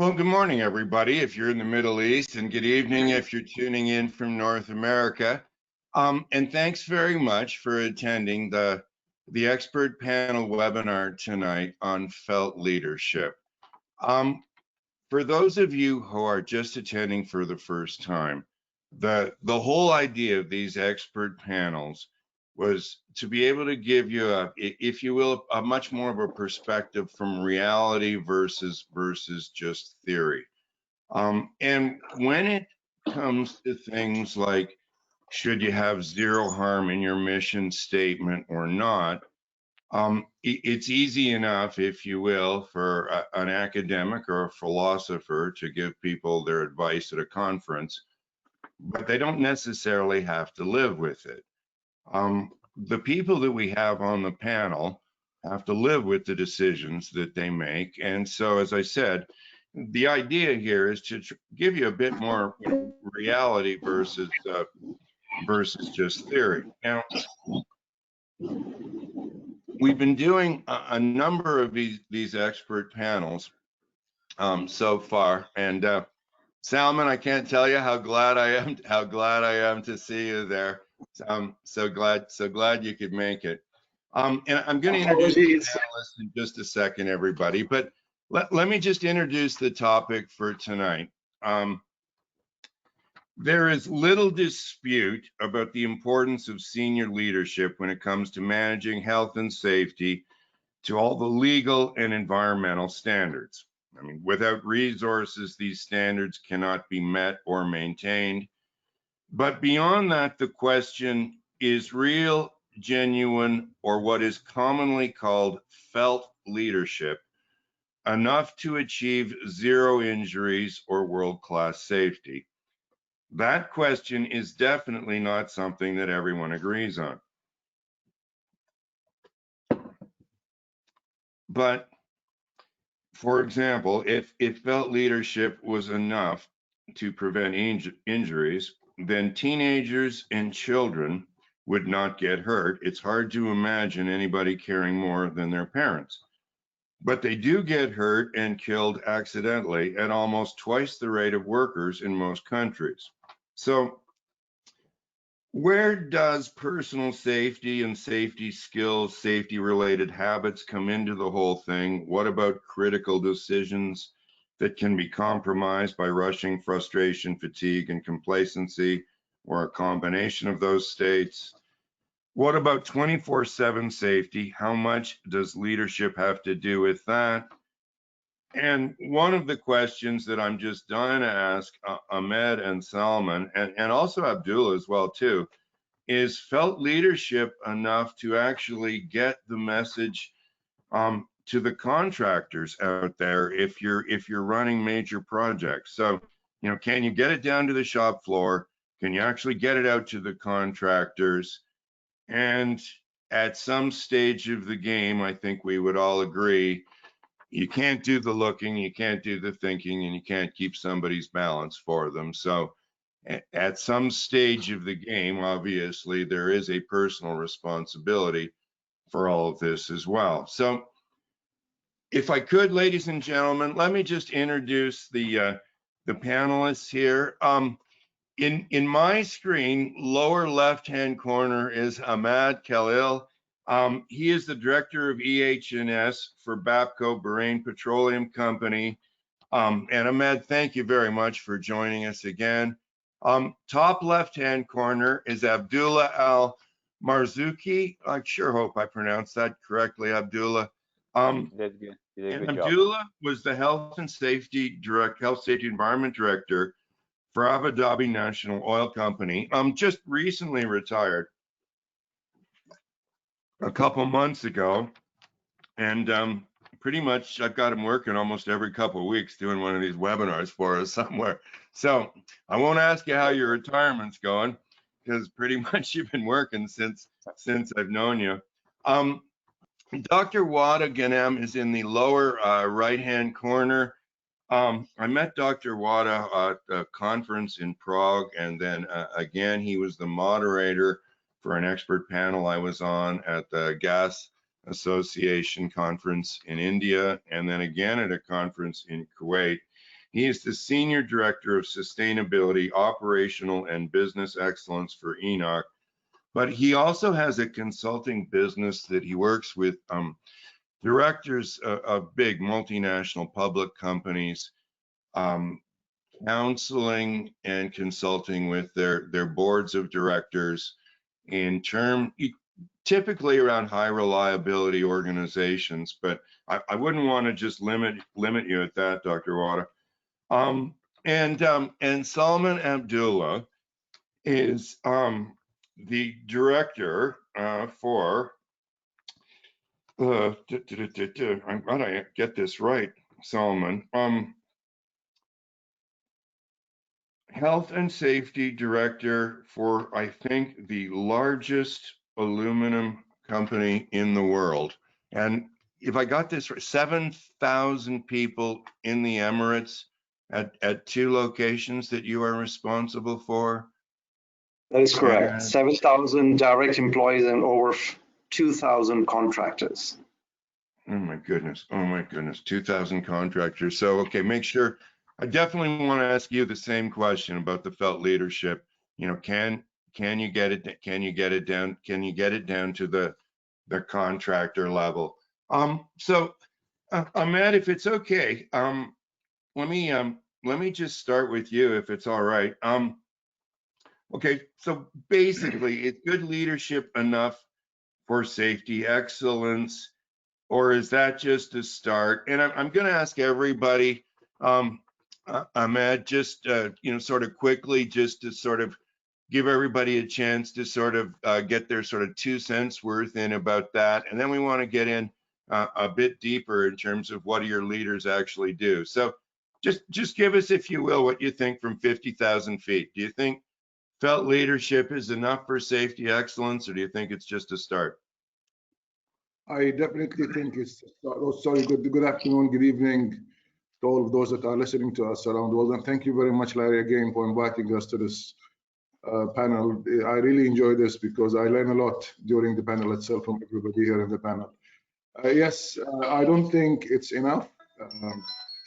Well, good morning, everybody, if you're in the Middle East, and good evening if you're tuning in from North America. And thanks very much for attending the expert panel webinar tonight on felt leadership. For those of you who are just attending for the first time, the whole idea of these expert panels was to be able to give you a, if you will, a much more of a perspective from reality versus just theory. And when it comes to things like should you have zero harm in your mission statement or not, it's easy enough, if you will, for an academic or a philosopher to give people their advice at a conference, but they don't necessarily have to live with it. The people that we have on the panel have to live with the decisions that they make. And so, as I said, the idea here is to give you a bit more reality versus just theory. Now, we've been doing a number of these expert panels so far, and Salman, I can't tell you how glad I am to see you there. So glad you could make it. And I'm going to introduce the panelists in just a second, everybody, but let me just introduce the topic for tonight. There is little dispute about the importance of senior leadership when it comes to managing health and safety to all the legal and environmental standards. I mean, without resources, these standards cannot be met or maintained. But beyond that, the question is real, genuine, or what is commonly called felt leadership enough to achieve zero injuries or world-class safety? That question is definitely not something that everyone agrees on. But for example, if felt leadership was enough to prevent injuries, then teenagers and children would not get hurt. It's hard to imagine anybody caring more than their parents. But they do get hurt and killed accidentally at almost twice the rate of workers in most countries. So where does personal safety and safety skills, safety related habits come into the whole thing? What about critical decisions that can be compromised by rushing, frustration, fatigue, and complacency, or a combination of those states? What about 24/7 safety? How much does leadership have to do with that? And one of the questions that I'm just dying to ask Ahmed and Salman, and also Abdullah as well too, is felt leadership enough to actually get the message to the contractors out there if you're running major projects? So, can you get it down to the shop floor? Can you actually get it out to the contractors? And at some stage of the game, I think we would all agree, you can't do the looking, you can't do the thinking, and you can't keep somebody's balance for them. So at some stage of the game, obviously, there is a personal responsibility for all of this as well. So if I could, ladies and gentlemen, let me just introduce the panelists here. In my screen, lower left-hand corner is Ahmad Khalil. He is the director of EH&S for Bapco Bahrain Petroleum Company. And Ahmed, thank you very much for joining us again. Top left-hand corner is Abdullah Al Marzouki. I sure hope I pronounced that correctly, Abdullah. That's good. You did a And good job. Abdullah was the Health Safety Environment Director for Abu Dhabi National Oil Company. Just recently retired a couple months ago, and pretty much I've got him working almost every couple of weeks doing one of these webinars for us somewhere. So I won't ask you how your retirement's going, because pretty much you've been working since I've known you. Dr. Wada Ghanem is in the lower right-hand corner. I met Dr. Wada at a conference in Prague, and then again, he was the moderator for an expert panel I was on at the Gas Association conference in India, and then again at a conference in Kuwait. He is the Senior Director of Sustainability, Operational, and Business Excellence for Enoch. But he also has a consulting business that he works with directors of big multinational public companies, counseling and consulting with their boards of directors in typically around high reliability organizations. But I wouldn't want to just limit you at that, Dr. Wada. And Salman Abdullah is the director for I'm gonna get this right, Salman. Health and Safety Director for, I think, the largest aluminum company in the world. And if I got this right, 7,000 people in the Emirates at 2 locations that you are responsible for. That is correct. 7,000 direct employees and over 2,000 contractors. Oh my goodness. 2,000 contractors. So, okay, make sure. I definitely want to ask you the same question about the felt leadership. You know, can you get it down to the contractor level? So Ahmed, if it's okay, let me just start with you, if it's all right. Okay, so basically, is good leadership enough for safety excellence, or is that just a start? And I'm going to ask everybody, Ahmed, just sort of quickly, just to sort of give everybody a chance to sort of get their sort of 2 cents worth in about that, and then we want to get in a bit deeper in terms of what do your leaders actually do. So, just give us, if you will, what you think from 50,000 feet. Do you think felt leadership is enough for safety excellence, or do you think it's just a start? I definitely think it's, sorry, good afternoon, good evening to all of those that are listening to us around the world. And thank you very much, Larry, again, for inviting us to this panel. I really enjoy this because I learn a lot during the panel itself from everybody here in the panel. Yes, I don't think it's enough.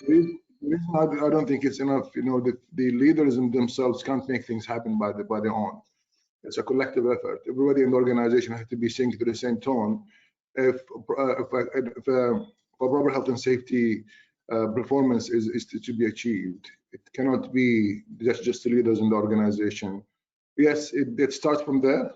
The reason I don't think it's enough, the leaders in themselves can't make things happen by their own. It's a collective effort. Everybody in the organization has to be singing to the same tone. If proper health and safety performance is to be achieved, it cannot be just the leaders in the organization. Yes, it starts from there,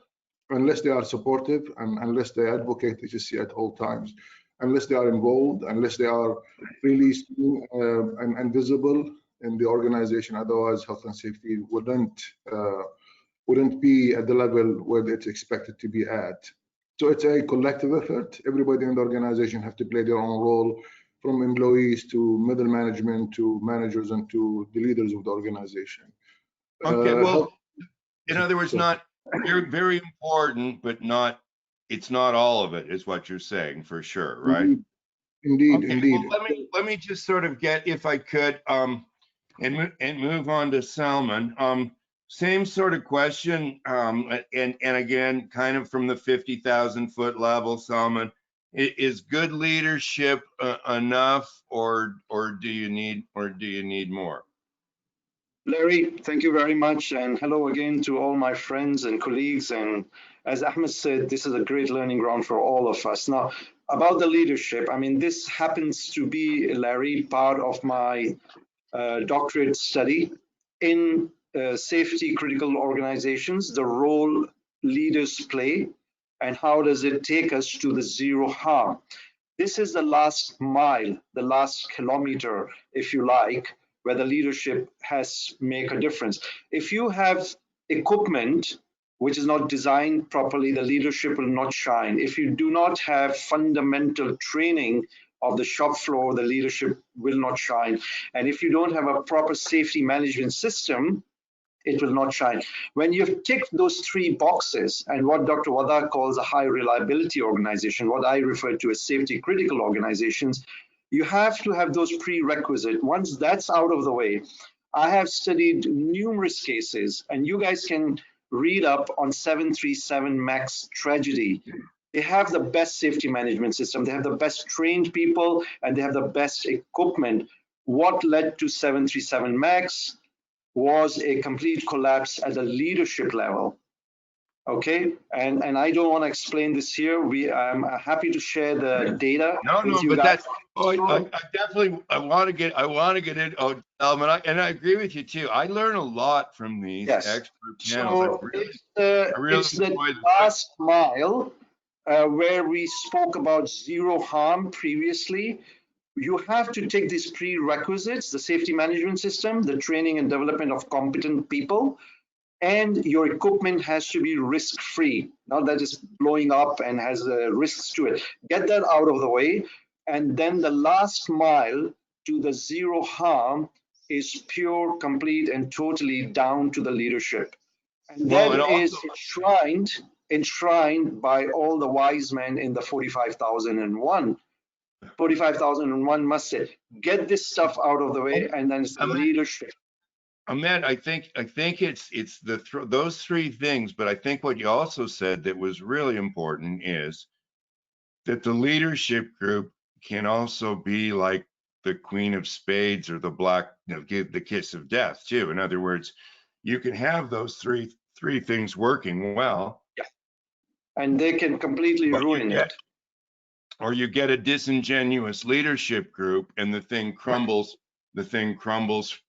unless they are supportive and unless they advocate HSE at all times, unless they are involved, unless they are really seen and visible in the organization. Otherwise, health and safety wouldn't be at the level where it's expected to be at. So it's a collective effort. Everybody in the organization have to play their own role, from employees to middle management to managers and to the leaders of the organization. Okay, well, in other words, you're very important, but it's not all of it, is what you're saying, for sure, right? Indeed, okay, indeed. Well, let me just sort of get, if I could, and move on to Salman. Same sort of question, and again, kind of from the 50,000 foot level, Salman. Is good leadership enough, or do you need more? Larry, thank you very much, and hello again to all my friends and colleagues. And as Ahmed said, this is a great learning ground for all of us. Now, about the leadership, I mean, this happens to be, Larry, part of my doctorate study in safety critical organizations, the role leaders play, and how does it take us to the zero harm. This is the last mile, the last kilometer, if you like, where the leadership has make a difference. If you have equipment which is not designed properly, the leadership will not shine. If you do not have fundamental training of the shop floor, the leadership will not shine. And if you don't have a proper safety management system, it will not shine. When you've ticked those 3 boxes, and what Dr. Wada calls a high reliability organization, what I refer to as safety critical organizations, you have to have those prerequisites. Once that's out of the way, I have studied numerous cases, and you guys can read up on 737 MAX tragedy. They have the best safety management system, they have the best trained people, and they have the best equipment. what led to 737 MAX was a complete collapse at the leadership level. Okay, and I don't want to explain this here. I'm happy to share the data with you but guys. I definitely want to get in. Oh, and I agree with you too. I learn a lot from these expert panels. So it's the last mile where we spoke about zero harm previously. You have to take these prerequisites, the safety management system, the training and development of competent people, and your equipment has to be risk-free, not that it's blowing up and has risks to it. Get that out of the way, and then the last mile to the zero harm is pure, complete, and totally down to the leadership. And that is enshrined by all the wise men in the 45,001. 45,001 must say, get this stuff out of the way, and then it's the leadership. Ahmed, I think it's those three things, but I think what you also said that was really important is that the leadership group can also be like the Queen of Spades or the Kiss of Death too. In other words, you can have those three things working well. Yeah. And they can completely ruin it. Or you get a disingenuous leadership group and the thing crumbles. The thing crumbles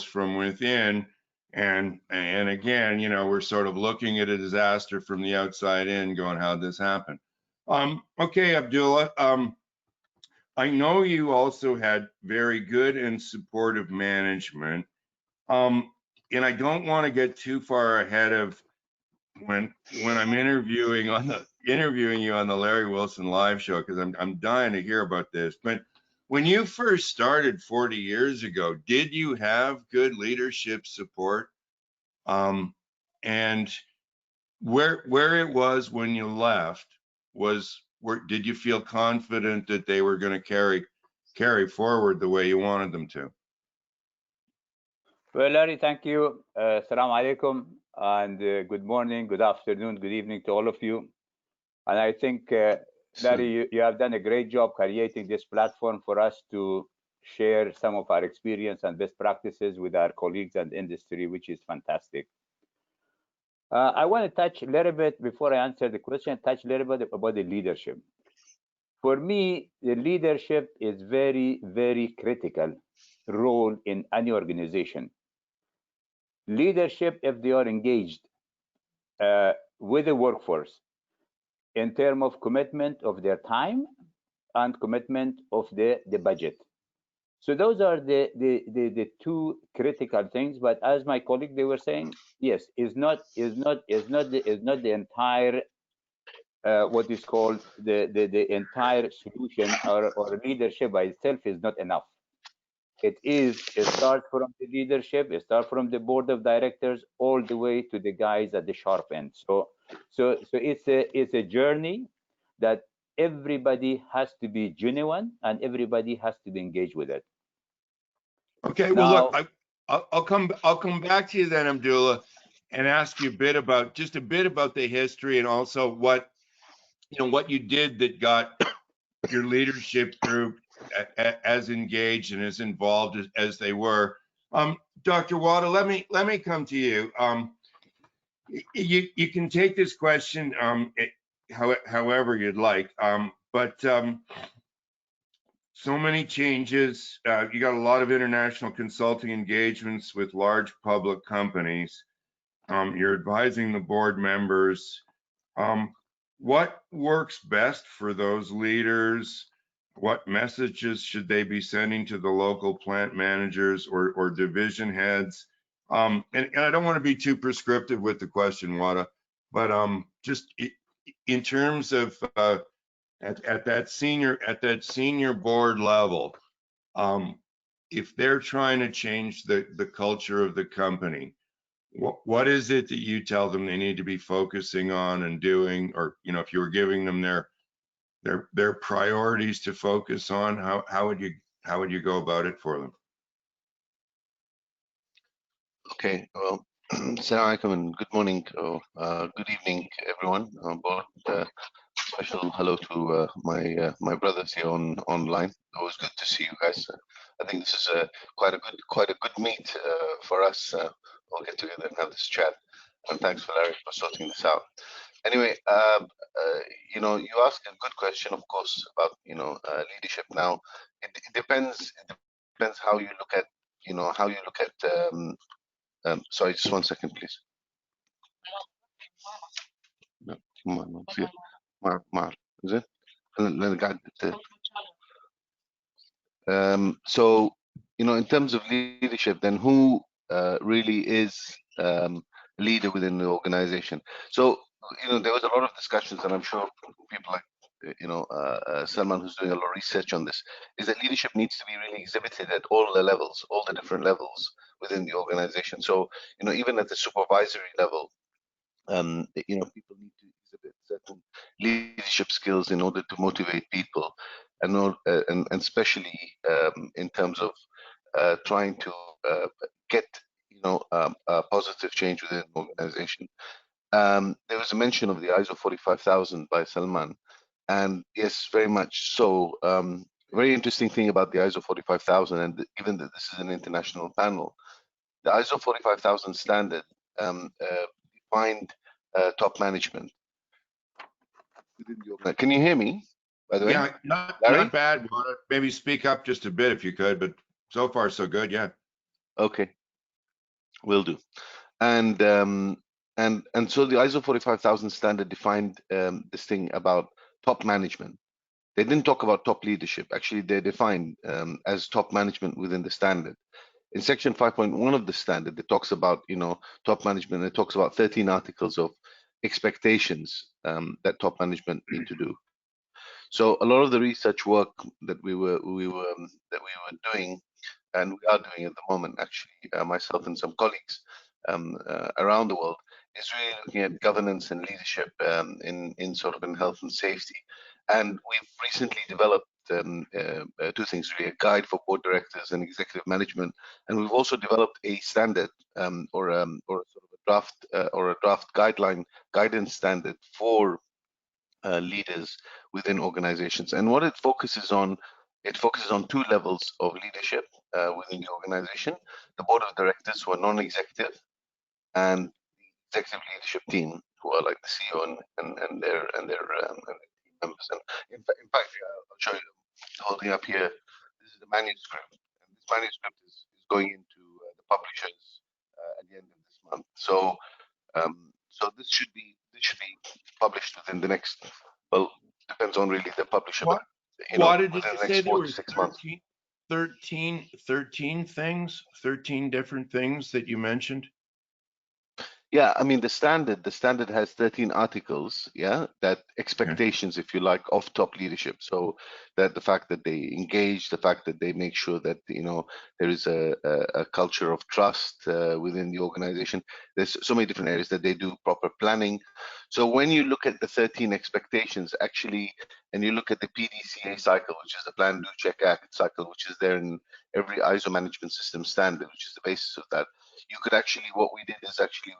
from within. And again, we're sort of looking at a disaster from the outside in, going, how'd this happen? Okay, Abdullah. I know you also had very good and supportive management. And I don't want to get too far ahead of when I'm interviewing you on the Larry Wilson live show, because I'm dying to hear about this. But when you first started 40 years ago, did you have good leadership support? And where it was when you left did you feel confident that they were going to carry forward the way you wanted them to? Well, Larry, thank you. Assalamu alaikum, and good morning, good afternoon, good evening to all of you. And I think, Larry, you have done a great job creating this platform for us to share some of our experience and best practices with our colleagues and industry, which is fantastic. I want to touch a little bit, before I answer the question, touch a little bit about the leadership. For me, the leadership is very, very critical role in any organization. Leadership, if they are engaged with the workforce in terms of commitment of their time and commitment of the budget. So those are the two critical things. But as my colleague, they were saying, yes, is not the entire what is called the entire solution, or leadership by itself is not enough. It starts from the leadership, it starts from the board of directors, all the way to the guys at the sharp end. So it's a journey that everybody has to be genuine and everybody has to be engaged with it. Okay, well, look, I'll come back to you then, Abdullah, and ask you just a bit about the history and also what you did that got your leadership group as engaged and as involved as they were. Dr. Wada, let me come to you. You can take this question however you'd like, but so many changes. You got a lot of international consulting engagements with large public companies. You're advising the board members. What works best for those leaders? What messages should they be sending to the local plant managers or division heads? And I don't want to be too prescriptive with the question, Wada, but just in terms of at that senior board level, if they're trying to change the culture of the company, what is it that you tell them they need to be focusing on and doing? Or if you were giving them their priorities to focus on, how would you go about it for them? Okay, well, assalamu alaikum and good morning, good evening, everyone on board. special hello to my brothers here online. Always good to see you guys. I think this is quite a good meet for us. We'll get together and have this chat. And thanks, Larry, for sorting this out. Anyway, you asked a good question, of course, about leadership. Now, it depends. It depends how you look at sorry, just 1 second, please. No, ما تصير. ما زين. أنا قاعد so in terms of leadership, then who really is leader within the organization? So there was a lot of discussions, and I'm sure people like Salman, who's doing a lot of research on this, is that leadership needs to be really exhibited at all the levels, all the different levels within the organization. So even at the supervisory level, people need to exhibit certain leadership skills in order to motivate people, and especially in terms of trying to get a positive change within an organization. There was a mention of the ISO 45000 by Salman, and yes, very much so. Very interesting thing about the ISO 45000, and given that this is an international panel, the ISO 45000 standard defined top management. Can you hear me, by the way? Yeah, not bad. Maybe speak up just a bit if you could, but so far so good. Yeah. Okay, will do. And so the ISO 45000 standard defined this thing about top management. They didn't talk about top leadership. Actually, they defined as top management within the standard. In section 5.1 of the standard, it talks about top management. It talks about 13 articles of expectations that top management need to do. So a lot of the research work that we were doing, and we are doing at the moment, actually, myself and some colleagues around the world, is really looking at governance and leadership in sort of in health and safety. And we've recently developed two things, really: a guide for board directors and executive management, and we've also developed a standard or sort of a draft guidance standard for leaders within organizations. And what it focuses on two levels of leadership within the organization: the board of directors, who are non-executive, and the executive leadership team, who are like the CEO and their team members. And in fact, I'll show you, holding up here, this is the manuscript, and this manuscript is going into the publishers at the end of this month. So this should be published within the next, well, depends on really the publisher. What, but, what did you within the say next there 4 were to 6 months. 13 things, 13 different things that you mentioned? Yeah, I mean the standard has 13 articles, yeah, that expectations, if you like, of top leadership. So that the fact that they engage, the fact that they make sure that there is a culture of trust within the organization. There's so many different areas that they do proper planning. So when you look at the 13 expectations, actually, and you look at the PDCA cycle, which is the Plan, Do, Check, Act cycle, which is there in every ISO management system standard, which is the basis of that. You could actually, what we did is actually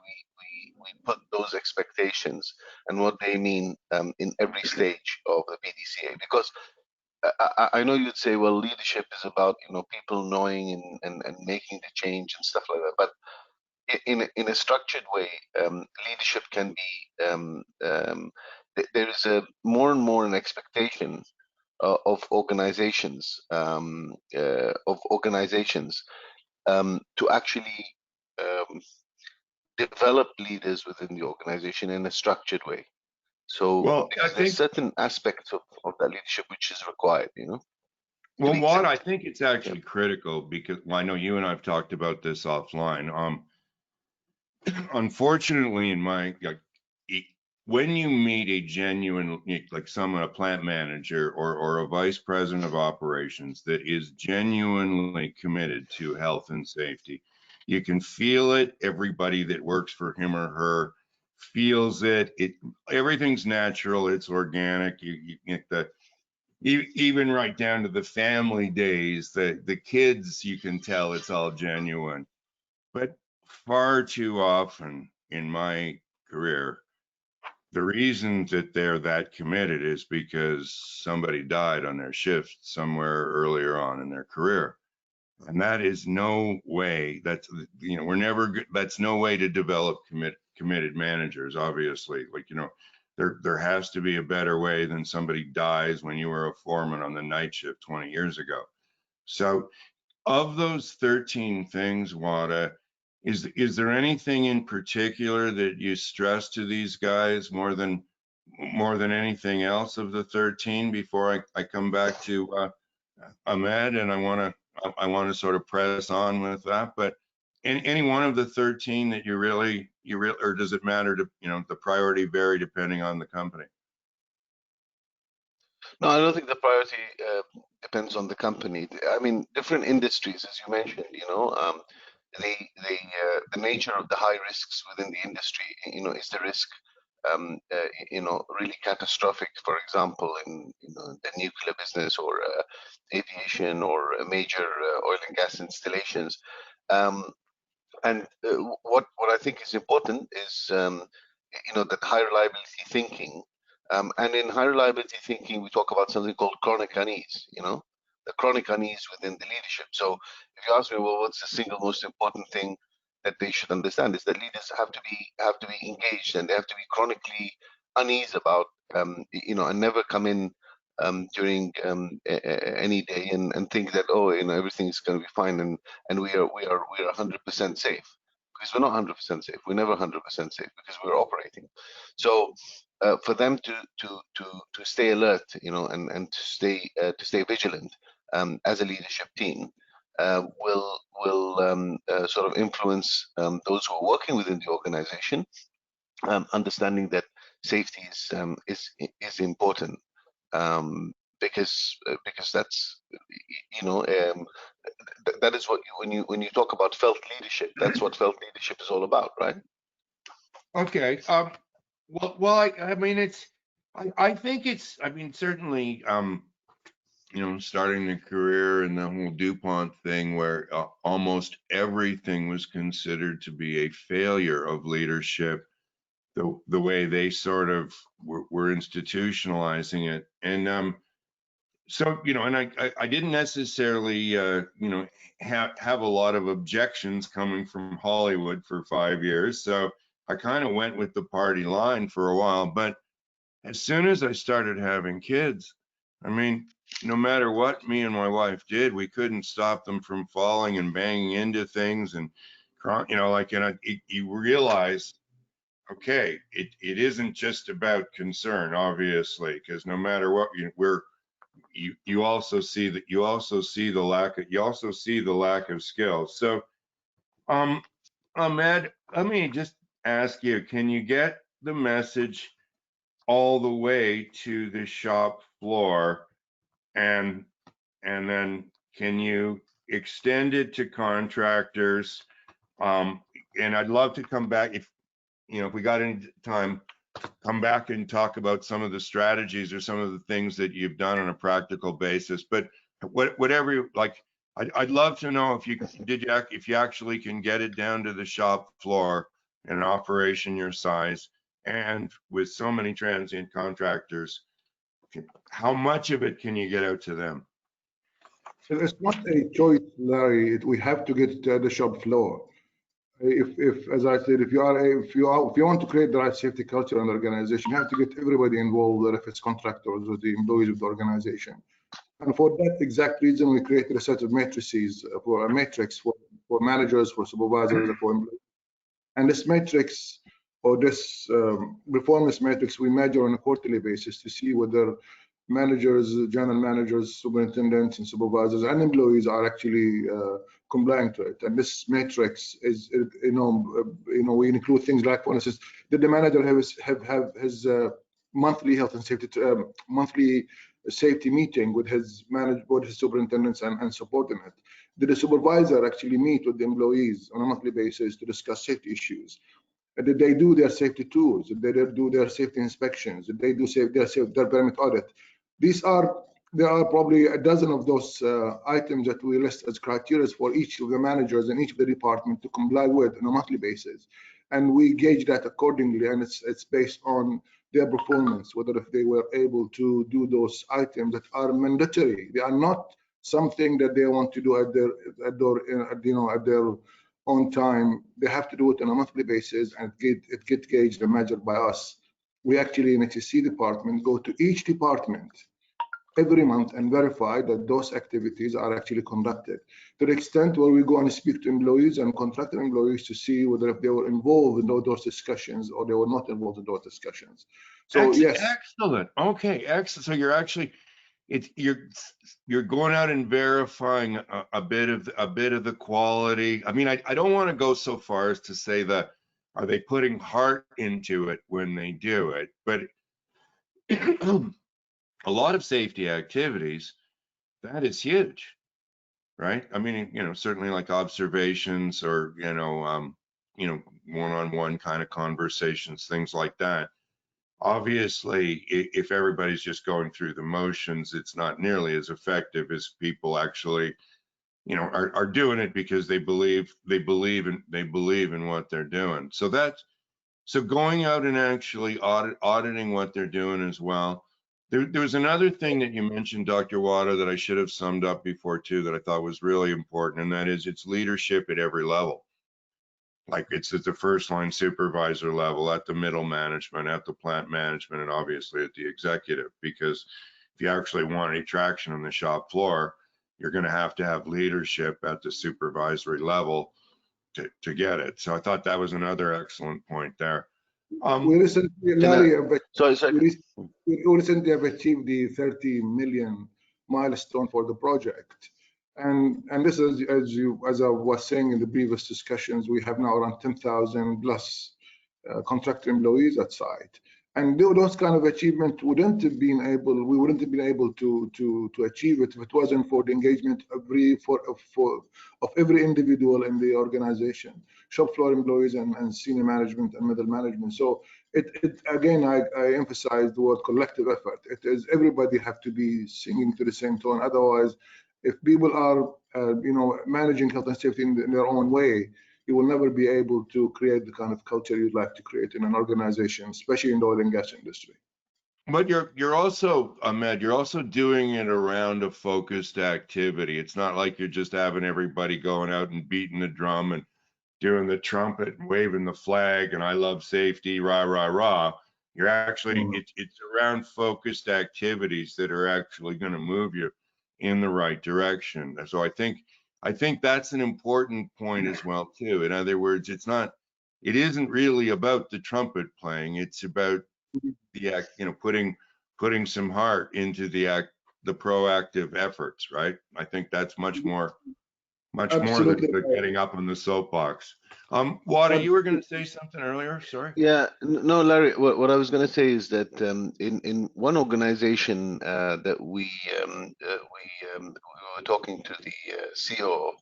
we put those expectations and what they mean in every stage of the PDCA. Because I know you'd say, well, leadership is about people knowing and making the change and stuff like that. But in a structured way, leadership can be there is a more and more an expectation of organizations to actually develop leaders within the organization in a structured way. So Well, there's certain aspects of that leadership which is required, Well, what I think it's actually critical, because I know you and I've talked about this offline. Unfortunately, when you meet a genuine, like someone, a plant manager or a vice president of operations that is genuinely committed to health and safety, you can feel it. Everybody that works for him or her feels it. Everything's natural. It's organic. You get even right down to the family days. The kids, you can tell it's all genuine. But far too often in my career, the reason that they're that committed is because somebody died on their shift somewhere earlier on in their career. And that is no way, that's, you know, we're never, that's no way to develop committed managers, obviously. Like, you know, there has to be a better way than somebody dies when you were a foreman on the night shift 20 years ago. So of those 13 things, Wada, is there anything in particular that you stress to these guys more than anything else of the 13 before I come back to Ahmed, and I want to sort of press on with that, but any one of the 13 that you really, or does it matter to, you know, the priority vary depending on the company? No, I don't think the priority depends on the company. I mean, different industries, as you mentioned, you know, the nature of the high risks within the industry, you know, is the risk, you know, really catastrophic, for example, in, you know, the nuclear business or aviation or major oil and gas installations. And what I think is important is, you know, that high reliability thinking. And in high reliability thinking, we talk about something called chronic unease, you know, the chronic unease within the leadership. So if you ask me, well, what's the single most important thing that they should understand, is that leaders have to be engaged, and they have to be chronically unease about, you know, and never come in during any day and think that, oh, you know, everything's going to be fine, and we are 100% safe, because we're not 100% safe. We're never 100% safe because we're operating. So for them to stay alert, you know, and to stay vigilant as a leadership team will sort of influence those who are working within the organization, understanding that safety is important, because that's, you know, that is what when you talk about felt leadership, that's what felt leadership is all about, right? Okay. Well, I mean, I think it's, I mean, certainly, you know, starting the career in the whole DuPont thing where almost everything was considered to be a failure of leadership, the way they sort of were institutionalizing it. And so, you know, and I didn't necessarily, you know, have a lot of objections coming from Hollywood for 5 years. So I kind of went with the party line for a while. But as soon as I started having kids, I mean, no matter what me and my wife did, we couldn't stop them from falling and banging into things. And, you know, like, and you realize, okay, it isn't just about concern, obviously, because no matter what, you also see that you also see the lack of skill. So, Ahmed, let me just ask you, can you get the message all the way to the shop floor, and then can you extend it to contractors? And I'd love to come back, if you know, if we got any time, come back and talk about some of the strategies or some of the things that you've done on a practical basis. But whatever you like, I'd love to know if you actually can get it down to the shop floor in an operation your size, and with so many transient contractors, how much of it can you get out to them? So it's not a choice, Larry. We have to get to the shop floor. If as I said, if you want to create the right safety culture in the organization, you have to get everybody involved, whether if it's contractors or the employees of the organization. And for that exact reason, we created a set of matrices, for a matrix for managers, for supervisors, for employees. And this matrix, or this performance matrix, we measure on a quarterly basis to see whether managers, general managers, superintendents, and supervisors and employees are actually complying to it. And this matrix is, we include things like, for instance, did the manager have his monthly health and safety monthly safety meeting with his superintendents and subordinate? Did the supervisor actually meet with the employees on a monthly basis to discuss safety issues? Did they do their safety tours? Did they do their safety inspections? Did they do their permit audit? There are probably a dozen of those items that we list as criteria for each of the managers and each of the department to comply with on a monthly basis. And we gauge that accordingly, and it's based on their performance, whether if they were able to do those items that are mandatory. They are not something that they want to do at their own time. They have to do it on a monthly basis, and it get gauged and measured by us. We actually in HSC department go to each department every month and verify that those activities are actually conducted, to the extent where we go and speak to employees and contracted employees to see whether if they were involved in those discussions or they were not involved in those discussions. So yes. Excellent. Okay, excellent. So you're actually you're going out and verifying a bit of the quality. I mean, I don't want to go so far as to say that are they putting heart into it when they do it, but a lot of safety activities, that is huge, right? I mean, certainly like observations or, one-on-one kind of conversations, things like that. Obviously, if everybody's just going through the motions, it's not nearly as effective as people actually, are doing it because they believe in what they're doing. So going out and actually auditing what they're doing as well. There was another thing that you mentioned, Dr. Wada, that I should have summed up before too, that I thought was really important, and that is it's leadership at every level. Like it's at the first line supervisor level, at the middle management, at the plant management, and obviously at the executive, because if you actually want any traction on the shop floor, you're going to have leadership at the supervisory level to get it. So I thought that was another excellent point there. We recently, Larry, we recently have achieved the 30 million milestone for the project. And this is, as I was saying in the previous discussions, we have now around 10,000 plus contractor employees at site. And those kind of achievement we wouldn't have been able to achieve it if it wasn't for the engagement of every individual in the organization, shop floor employees and senior management and middle management. So again, I emphasize the word collective effort. It is everybody have to be singing to the same tone. Otherwise, if people are managing health and safety in their own way, you will never be able to create the kind of culture you'd like to create in an organization, especially in the oil and gas industry. But you're also, Ahmed, you're also doing it around a focused activity. It's not like you're just having everybody going out and beating the drum and doing the trumpet and waving the flag and I love safety, rah, rah, rah. You're actually, it's around focused activities that are actually going to move you in the right direction. So I think that's an important point as well too. In other words, it isn't really about the trumpet playing. It's about the putting some heart into the proactive efforts, right? I think that's much more than getting up on the soapbox. Wada, you were going to say something earlier. Sorry. Yeah, no, Larry. What I was going to say is that in one organization that we were talking to the CEO,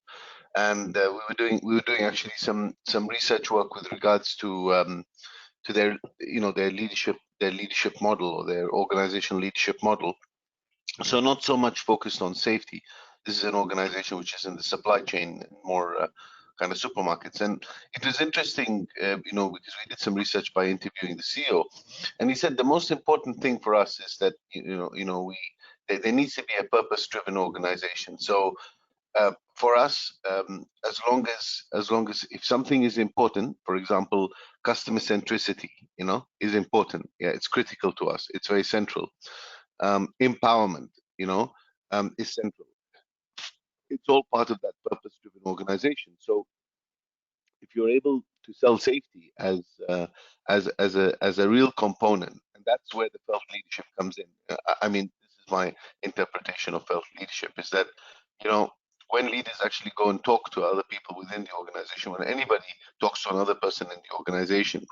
and we were doing actually some research work with regards to their their leadership model or their organizational leadership model. So not so much focused on safety. This is an organization which is in the supply chain, more kind of supermarkets. And it was interesting, because we did some research by interviewing the CEO, and he said the most important thing for us is that there needs to be a purpose-driven organization. So for us, as long as if something is important, for example, customer centricity, is important. Yeah, it's critical to us. It's very central. Empowerment, is central. It's all part of that purpose-driven organization. So if you're able to sell safety as a real component, and that's where the felt leadership comes in. I mean, this is my interpretation of felt leadership, is that when leaders actually go and talk to other people within the organization, when anybody talks to another person in the organization,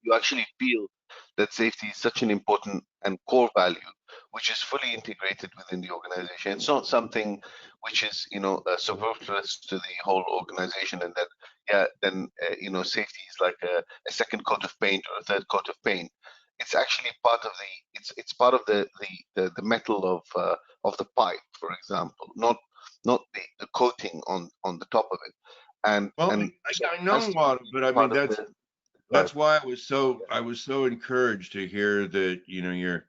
you actually feel that safety is such an important and core value, which is fully integrated within the organization. It's not something which is, superfluous to the whole organization, and that, safety is like a second coat of paint or a third coat of paint. It's actually part of it's part of the metal of the pipe, for example, not the coating on the top of it. And well, and I know, but I mean that's why I was so encouraged to hear that, you know,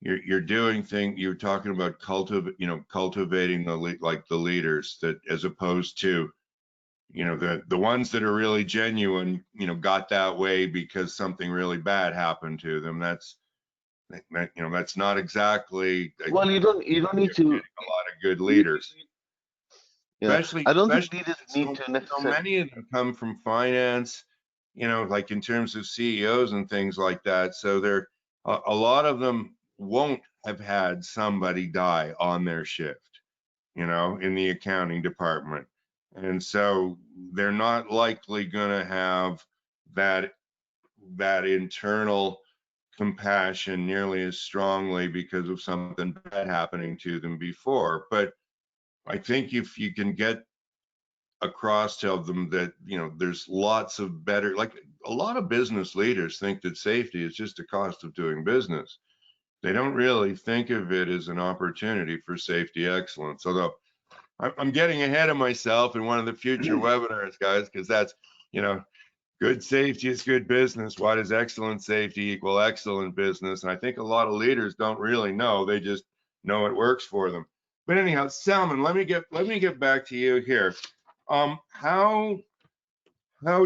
you're doing things, you're talking about cultivating the leaders, that as opposed to, you know, the ones that are really genuine, you know, got that way because something really bad happened to them. You know, that's not exactly, Well, you don't need to. a lot of good leaders. Yeah, Especially, I don't think leaders need to so necessarily. many of them come from finance, you know, like in terms of CEOs and things like that. So they're a lot of them won't have had somebody die on their shift, you know, in the accounting department. And so they're not likely going to have that internal compassion nearly as strongly because of something bad happening to them before. But I think if you can get across to them that, you know, there's lots of better, like a lot of business leaders think that safety is just a cost of doing business. They don't really think of it as an opportunity for safety excellence. Although I'm getting ahead of myself in one of the future webinars, guys, because that's, you know, good safety is good business. Why does excellent safety equal excellent business? And I think a lot of leaders don't really know. They just know it works for them. But anyhow, Salman, let me get back to you here. How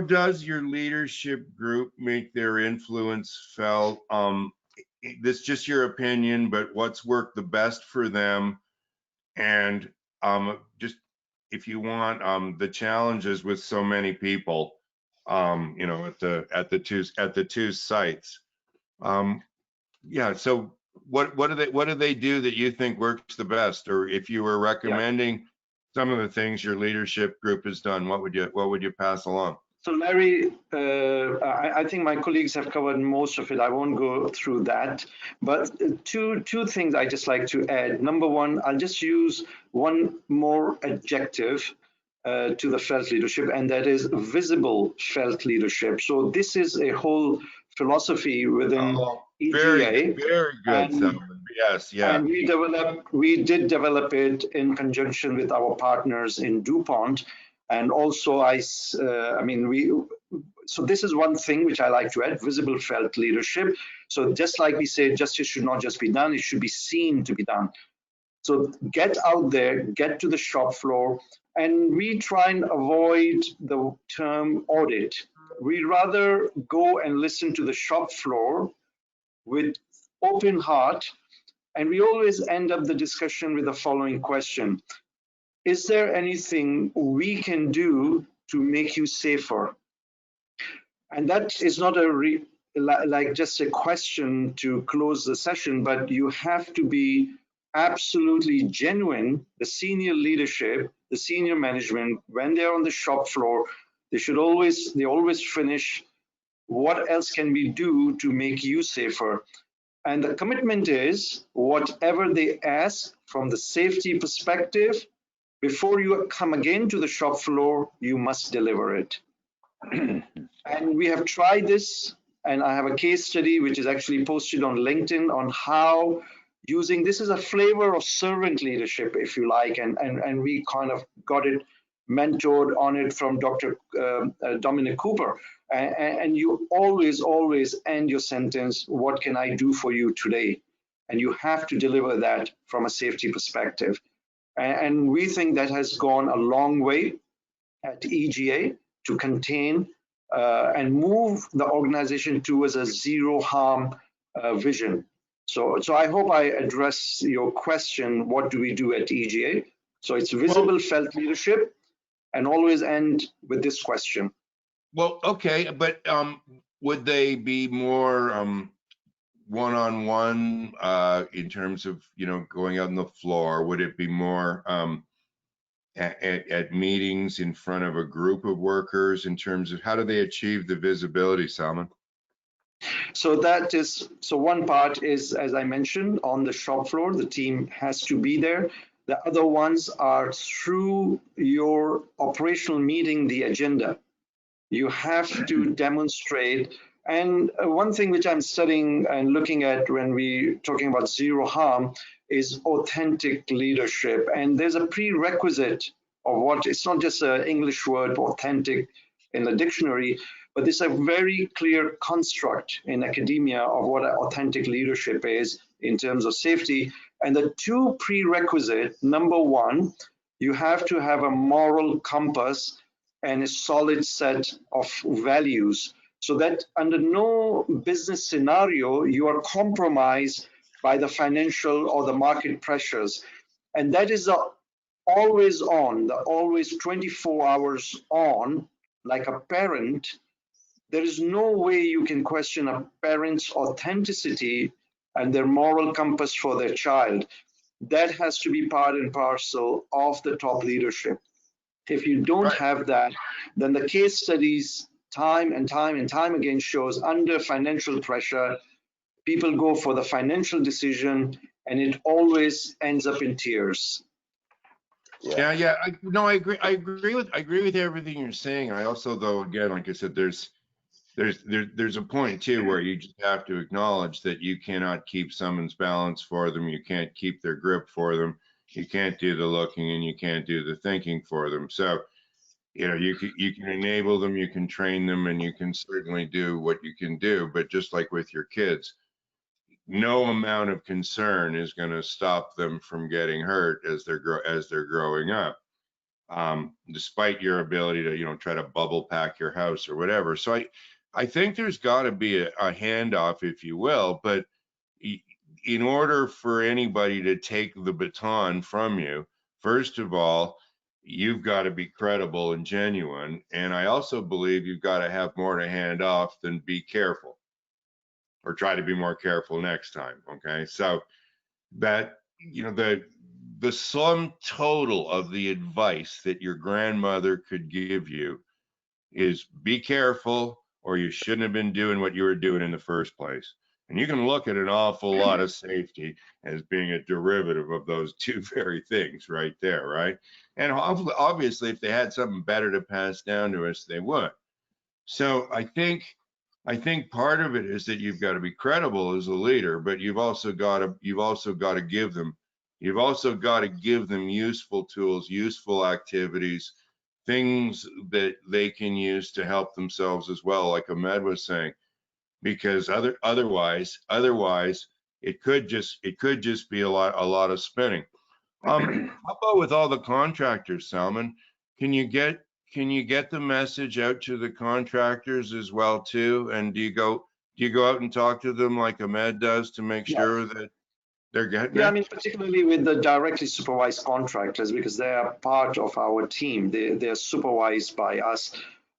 does your leadership group make their influence felt? This is just your opinion, but what's worked the best for them? And just if you want, the challenges with so many people, you know, at the two sites. Yeah. So what do they do that you think works the best? Or if you were recommending some of the things your leadership group has done, what would you pass along? So Larry, I think my colleagues have covered most of it. I won't go through that, but two things I just like to add. Number one, I'll just use one more adjective to the felt leadership, and that is visible felt leadership. So this is a whole philosophy within EGA. Very good, Salman. Yes, yeah. And we did develop it in conjunction with our partners in DuPont. And also, so this is one thing which I like to add, visible felt leadership. So just like we say, justice should not just be done, it should be seen to be done. So get out there, get to the shop floor, and we try and avoid the term audit. We rather go and listen to the shop floor with open heart, and we always end up the discussion with the following question. Is there anything we can do to make you safer? And that is not like just a question to close the session, but you have to be absolutely genuine. The senior leadership, the senior management, when they're on the shop floor, they always finish, what else can we do to make you safer? And the commitment is whatever they ask from the safety perspective, before you come again to the shop floor, you must deliver it. And we have tried this, and I have a case study which is actually posted on LinkedIn on how using this is a flavor of servant leadership, if you like, and we kind of got it mentored on it from Dr. Dominic Cooper. And you always end your sentence, what can I do for you today? And you have to deliver that from a safety perspective. And we think that has gone a long way at EGA to contain and move the organization towards a zero harm vision. So I hope I address your question, what do we do at EGA? So it's visible felt leadership, and always end with this question. Well, okay, but would they be more one-on-one in terms of, you know, going out on the floor? Would it be more at meetings in front of a group of workers in terms of how do they achieve the visibility, Salman? So one part is, as I mentioned, on the shop floor, the team has to be there. The other ones are through your operational meeting, the agenda. You have to demonstrate. And one thing which I'm studying and looking at when we're talking about zero harm is authentic leadership. And there's a prerequisite of what, it's not just an English word, authentic, in the dictionary, but there's a very clear construct in academia of what authentic leadership is in terms of safety. And the two prerequisites, number one, you have to have a moral compass and a solid set of values, so that under no business scenario you are compromised by the financial or the market pressures. And that is always on, the always 24 hours on, like a parent. There is no way you can question a parent's authenticity and their moral compass for their child. That has to be part and parcel of the top leadership. If you don't have that, then the case studies time and time and time again shows under financial pressure, people go for the financial decision and it always ends up in tears. Yeah. I agree. I agree with everything you're saying. I also, though, again, like I said, there's a point too where you just have to acknowledge that you cannot keep someone's balance for them. You can't keep their grip for them. You can't do the looking and you can't do the thinking for them. So, you know, you can enable them, you can train them, and you can certainly do what you can do. But just like with your kids, no amount of concern is going to stop them from getting hurt as they're growing up, despite your ability to, you know, try to bubble pack your house or whatever. So I think there's got to be a handoff, if you will, but in order for anybody to take the baton from you, first of all, you've got to be credible and genuine. And I also believe you've got to have more to hand off than be careful, or try to be more careful next time. Okay. So that, you know, the sum total of the advice that your grandmother could give you is be careful, or you shouldn't have been doing what you were doing in the first place. And you can look at an awful lot of safety as being a derivative of those two very things right there, right? And obviously, if they had something better to pass down to us, they would. So I think part of it is that you've got to be credible as a leader, but you've also got to give them useful tools, useful activities, things that they can use to help themselves as well, like Ahmed was saying, because otherwise it could just be a lot of spinning. How about with all the contractors, Salman? Can you get the message out to the contractors as well too? And do you go out and talk to them like Ahmed does to make sure that they're getting it? I mean, particularly with the directly supervised contractors, because they are part of our team. They're supervised by us.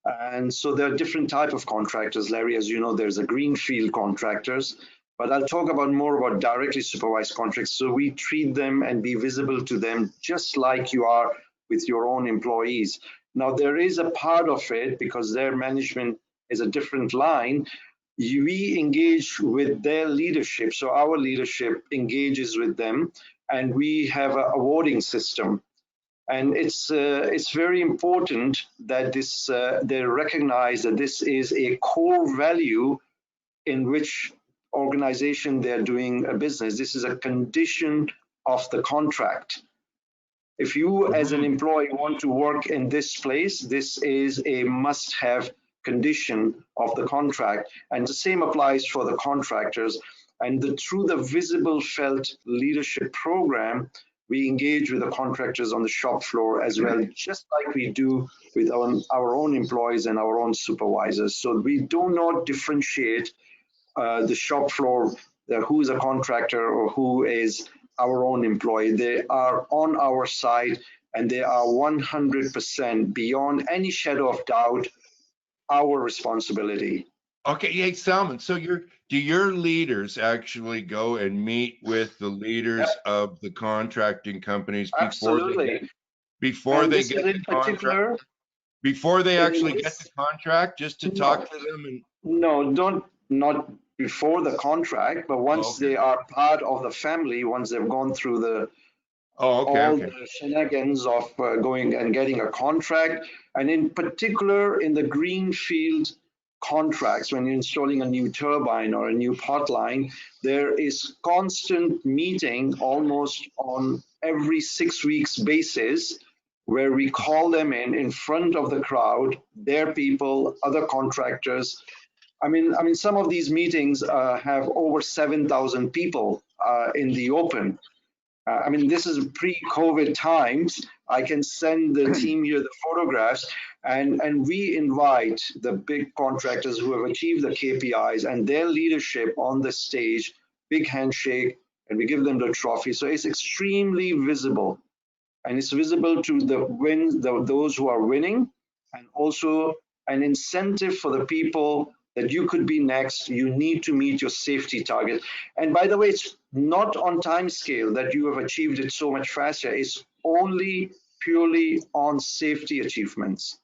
And so there are different type of contractors, Larry. As you know, there's a greenfield contractors, but I'll talk more about directly supervised contracts. So we treat them and be visible to them just like you are with your own employees. Now, there is a part of it, because their management is a different line, we engage with their leadership. So our leadership engages with them, and we have an awarding system. And it's very important that they recognize that this is a core value in which organization they're doing a business. This is a condition of the contract. If you as an employee want to work in this place, this is a must-have condition of the contract. And the same applies for the contractors. And through the visible felt leadership program, we engage with the contractors on the shop floor as well, just like we do with our own employees and our own supervisors. So we do not differentiate the shop floor, who is a contractor or who is our own employee. They are on our side, and they are 100% beyond any shadow of doubt our responsibility. Okay, hey Salman, so do your leaders actually go and meet with the leaders of the contracting companies before they get the contract? Before they actually get the contract, just to talk to them? And no, not before the contract, but once they are part of the family, once they've gone through the the shenanigans of going and getting a contract, and in particular in the greenfield contracts, when you're installing a new turbine or a new pot line, there is constant meeting almost on every 6 weeks basis where we call them in front of the crowd, their people, other contractors. I mean, some of these meetings have over 7,000 people in the open. I mean, this is pre-COVID times. I can send the team here the photographs, and we invite the big contractors who have achieved the KPIs and their leadership on the stage, big handshake, and we give them the trophy. So it's extremely visible, and it's visible to those who are winning, and also an incentive for the people that you could be next. You need to meet your safety target. And by the way, it's not on time scale that you have achieved it so much faster. It's only purely on safety achievements.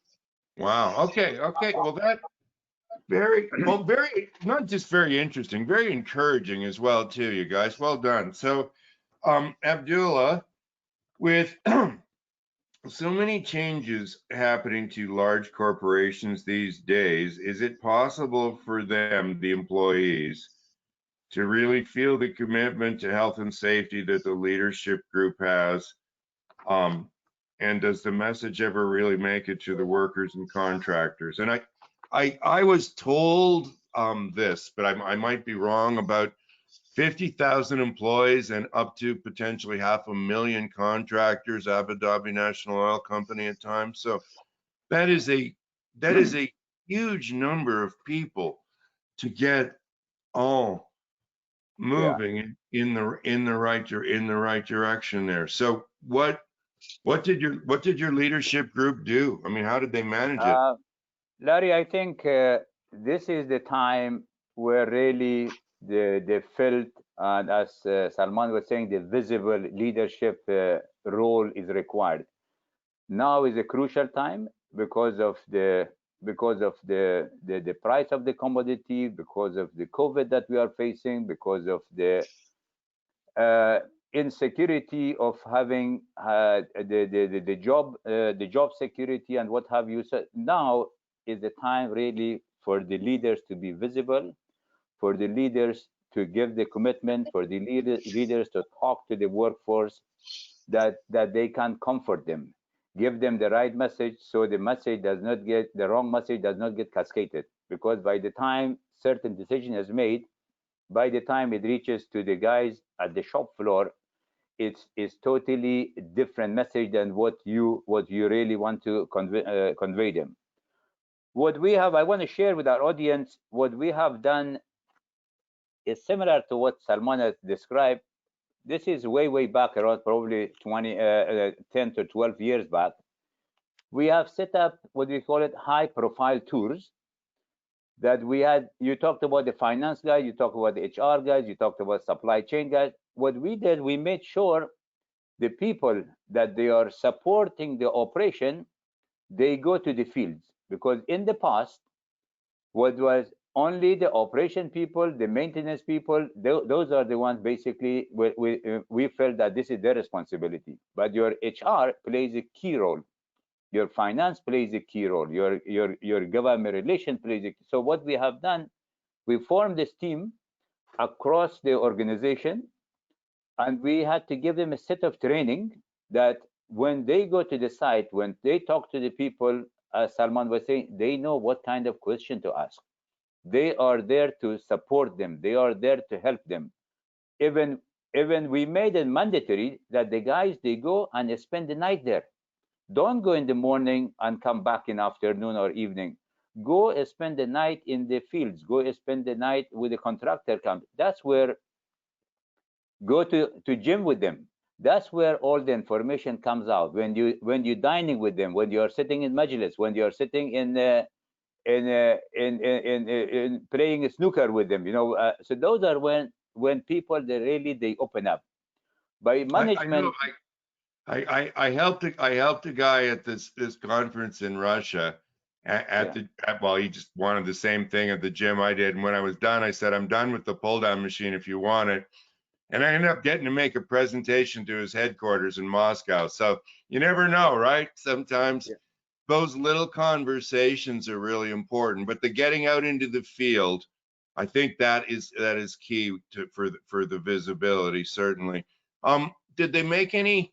Wow. Okay. Okay. Well, that very not just very interesting, very encouraging as well too, you guys. Well done. So, Abdullah, with so many changes happening to large corporations these days, is it possible for them, the employees, to really feel the commitment to health and safety that the leadership group has? And does the message ever really make it to the workers and contractors? And I was told this, but I might be wrong, about 50,000 employees and up to potentially 500,000 contractors, Abu Dhabi National Oil Company at times. So that is a huge number of people to get all moving in the right direction there. So what did your leadership group do? I mean, how did they manage it? Larry, I think this is the time where really they felt, and as Salman was saying, the visible leadership role is required. Now is a crucial time because of the price of the commodity, because of the COVID that we are facing, because of the insecurity of having the job security and what have you. So now is the time really for the leaders to be visible, for the leaders to give the commitment, for the leaders to talk to the workforce, that they can comfort them, give them the right message, so the wrong message does not get cascaded. Because by the time certain decision is made, by the time it reaches to the guys at the shop floor, it's totally different message than what you really want to convey them. I want to share with our audience, what we have done is similar to what Salman has described. This is way back, around probably 10 to 12 years back. We have set up what we call it high profile tours that we had. You talked about the finance guys, you talked about the HR guys, you talked about supply chain guys. What we did, we made sure the people that they are supporting the operation, they go to the fields. Because in the past, what was only the operation people, the maintenance people, those are the ones basically we felt that this is their responsibility. But your HR plays a key role. Your finance plays a key role. Your government relation plays a key. So what we have done, we formed this team across the organization, and we had to give them a set of training that when they go to the site, when they talk to the people, as Salman was saying, they know what kind of question to ask. They are there to support them. They are there to help them. Even we made it mandatory that the guys, they go and spend the night there. Don't go in the morning and come back in afternoon or evening. Go spend the night in the fields. Go spend the night with the contractor camp. That's where, go to gym with them. That's where all the information comes out. When you're dining with them, when you are sitting in majlis, when you are sitting in playing snooker with them, so those are when people they open up. By management, I helped a guy at this conference in Russia well, he just wanted the same thing at the gym I did. And when I was done, I said, I'm done with the pull down machine if you want it. And I ended up getting to make a presentation to his headquarters in Moscow. So you never know, right? Sometimes those little conversations are really important, but the getting out into the field, I think that is key for the visibility, certainly. Did they make any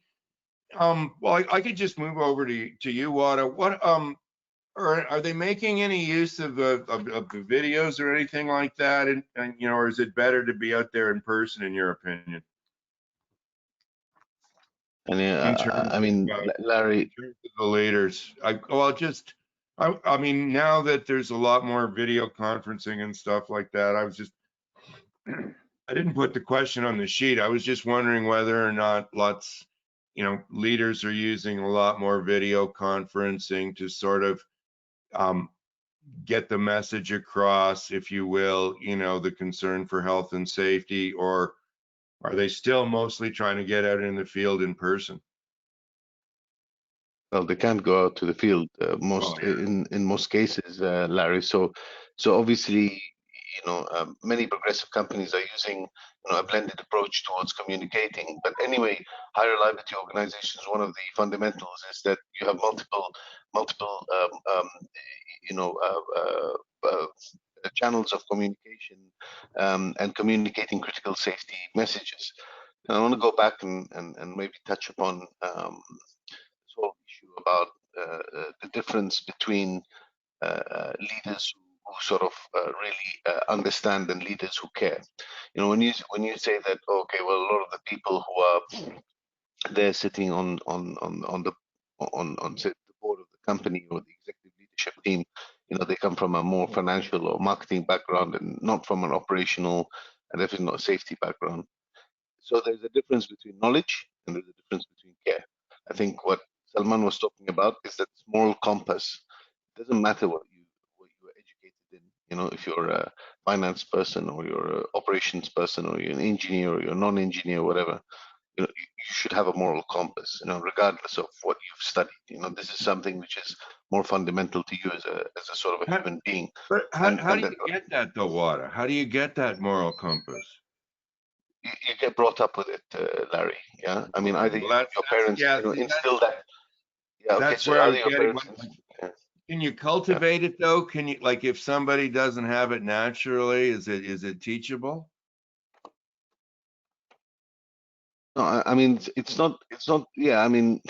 Well, I could just move over to you, Wada. What are they making any use of the videos or anything like that? And you know, or is it better to be out there in person, in your opinion? And In terms I mean, of Larry, the leaders, I mean, now that there's a lot more video conferencing and stuff like that, I didn't put the question on the sheet. I was just wondering whether or not leaders are using a lot more video conferencing to sort of get the message across, if you will, the concern for health and safety, or are they still mostly trying to get out in the field in person? well, they can't go out to the field Oh, yeah. in most cases, Larry. So obviously, many progressive companies are using a blended approach towards communicating. But anyway, high reliability organizations, one of the fundamentals is that you have multiple channels of communication and communicating critical safety messages. And I want to go back and maybe touch upon this whole issue about the difference between leaders who sort of really understand and leaders who care. When you say that, okay, well, a lot of the people who are there sitting on say, the board of the company or the executive leadership team, they come from a more financial or marketing background and not from an operational and definitely not safety background. So there's a difference between knowledge and there's a difference between care. I think what Salman was talking about is that moral compass. It doesn't matter what you were educated in. If you're a finance person or you're an operations person or you're an engineer or you're a non-engineer, whatever, you should have a moral compass, regardless of what you've studied. This is something which is more fundamental to you as a sort of a human being. But how do you get that though, Wada? How do you get that moral compass? You get brought up with it, Larry. Yeah, I mean, either Well, your parents instill that. Yeah, okay. That's So where I either was your getting. parents. Yeah. Can you cultivate it though? Can you, like, if somebody doesn't have it naturally, is it teachable? No, I mean, it's not. Yeah, I mean,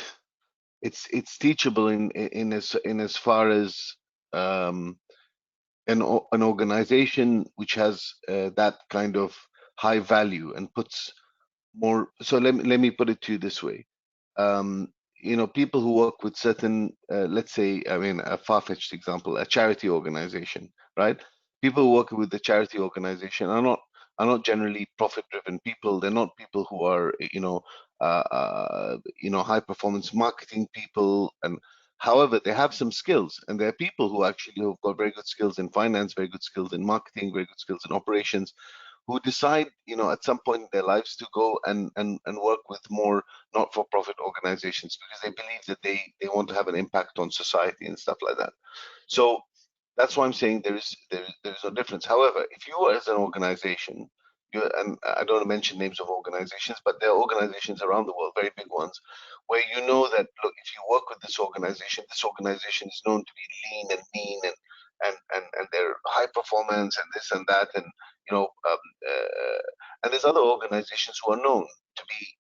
it's teachable in as far as an organization which has that kind of high value and puts more. So let me put it to you this way. People who work with certain, let's say, I mean, a far-fetched example, a charity organization, right? People who work with the charity organization are not generally profit-driven people. They're not people who are, high-performance marketing people. And however, they have some skills, and there are people who actually have got very good skills in finance, very good skills in marketing, very good skills in operations, who decide, at some point in their lives to go and work with more not-for-profit organizations because they believe that they want to have an impact on society and stuff like that. So that's why I'm saying there is a difference. However, if you as an organization, and I don't want to mention names of organizations, but there are organizations around the world, very big ones, where you know that, look, if you work with this organization is known to be lean and mean and they're high performance and this and that, and and there's other organizations who are known to be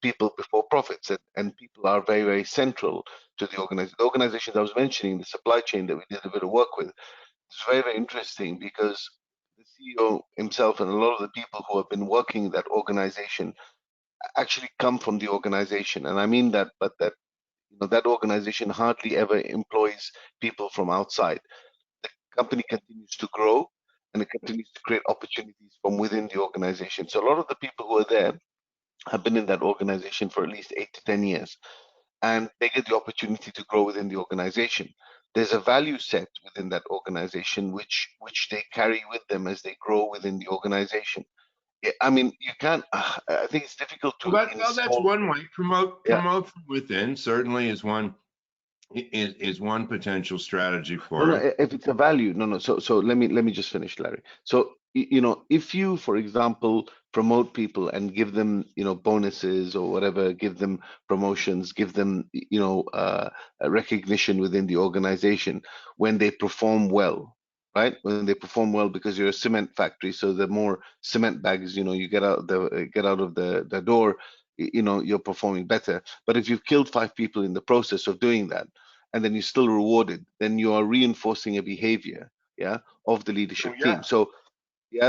people before profits, and people are very, very central to the organization. The organizations I was mentioning, the supply chain that we did a bit of work with, it's very, very interesting because the CEO himself and a lot of the people who have been working in that organization actually come from the organization. And I mean that, but that organization hardly ever employs people from outside. The company continues to grow and it continues to create opportunities from within the organization. So a lot of the people who are there have been in that organization for at least 8 to 10 years, and they get the opportunity to grow within the organization. There's a value set within that organization which they carry with them as they grow within the organization. Yeah, I mean, you can't. I think it's difficult to Well, that's install. one way. Promote Yeah. from within certainly is one potential strategy for No, it. if it's a value, no. So let me just finish, Larry. So if you, for example, promote people and give them bonuses or whatever, give them promotions, give them a recognition within the organization when they perform well, right? When they perform well, because you're a cement factory, so the more cement bags you get out of the door, you're performing better. But if you've killed 5 people in the process of doing that, and then you're still rewarded, then you are reinforcing a behavior, of the leadership team. So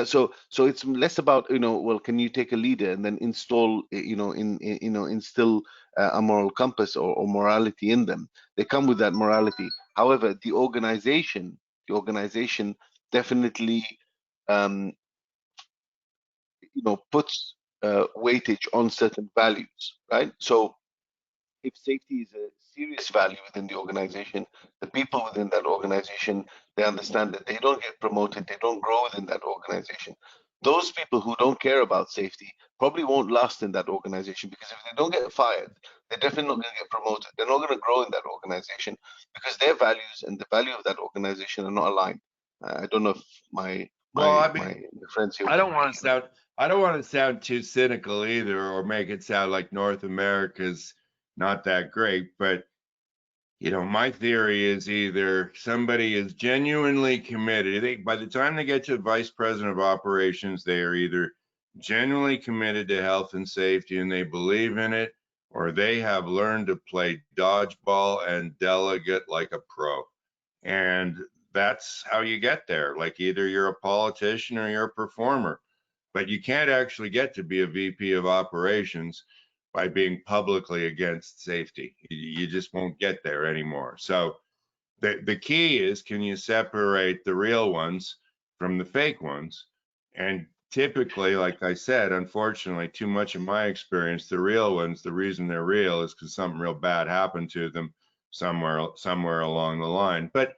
so it's less about, well, can you take a leader and then install, instill a moral compass or morality in them. They come with that morality. However, the organization definitely, puts weightage on certain values, right? So if safety is a serious value within the organization, the people within that organization, they understand that they don't get promoted, they don't grow within that organization. Those people who don't care about safety probably won't last in that organization, because if they don't get fired, they're definitely not going to get promoted. They're not going to grow in that organization because their values and the value of that organization are not aligned. I don't know if my friends here. I don't want to sound too cynical either, or make it sound like North America's not that great, but my theory is either somebody is genuinely committed. By the time they get to vice president of operations, they are either genuinely committed to health and safety and they believe in it, or they have learned to play dodgeball and delegate like a pro. And that's how you get there. Like, either you're a politician or you're a performer, but you can't actually get to be a VP of operations by being publicly against safety. You just won't get there anymore. So the key is, can you separate the real ones from the fake ones? And typically, like I said, unfortunately, too much of my experience, the real ones, the reason they're real is because something real bad happened to them somewhere along the line. But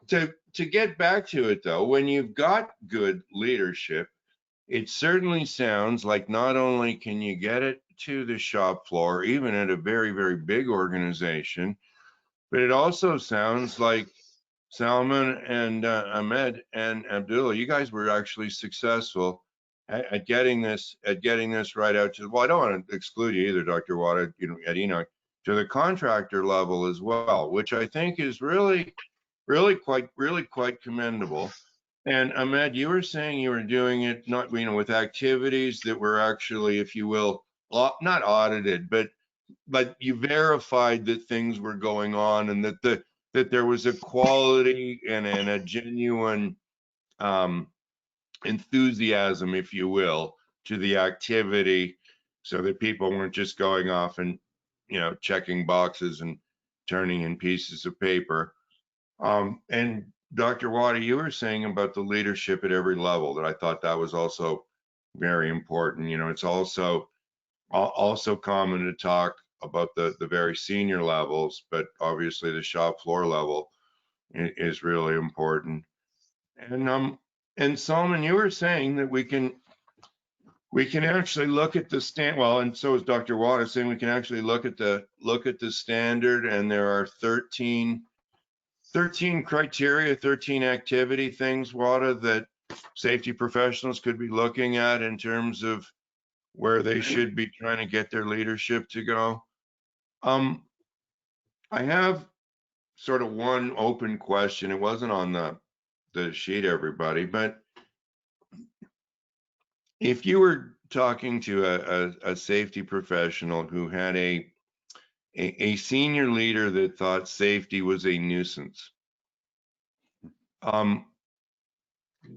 to get back to it, though, when you've got good leadership, it certainly sounds like not only can you get it to the shop floor, even at a very, very big organization, but it also sounds like Salman and Ahmed and Abdullah, you guys were actually successful at getting this right out to, well, I don't want to exclude you either, Dr. Wada, at Enoch, to the contractor level as well, which I think is really quite commendable. And Ahmed, you were saying you were doing it not, with activities that were actually, if you will, not audited, but you verified that things were going on, and that there was a quality and a genuine enthusiasm, if you will, to the activity, so that people weren't just going off and checking boxes and turning in pieces of paper. And Dr. Wada, you were saying about the leadership at every level, that I thought that was also very important. It's also common to talk about the very senior levels, but obviously the shop floor level is really important. And Salman, you were saying that we can actually look at the well, and so is Dr. Wada saying we can actually look at the standard, and there are 13 criteria, 13 activity things, Wada, that safety professionals could be looking at in terms of where they should be trying to get their leadership to go. I have sort of one open question. It wasn't on the sheet, everybody, but if you were talking to a safety professional who had a senior leader that thought safety was a nuisance,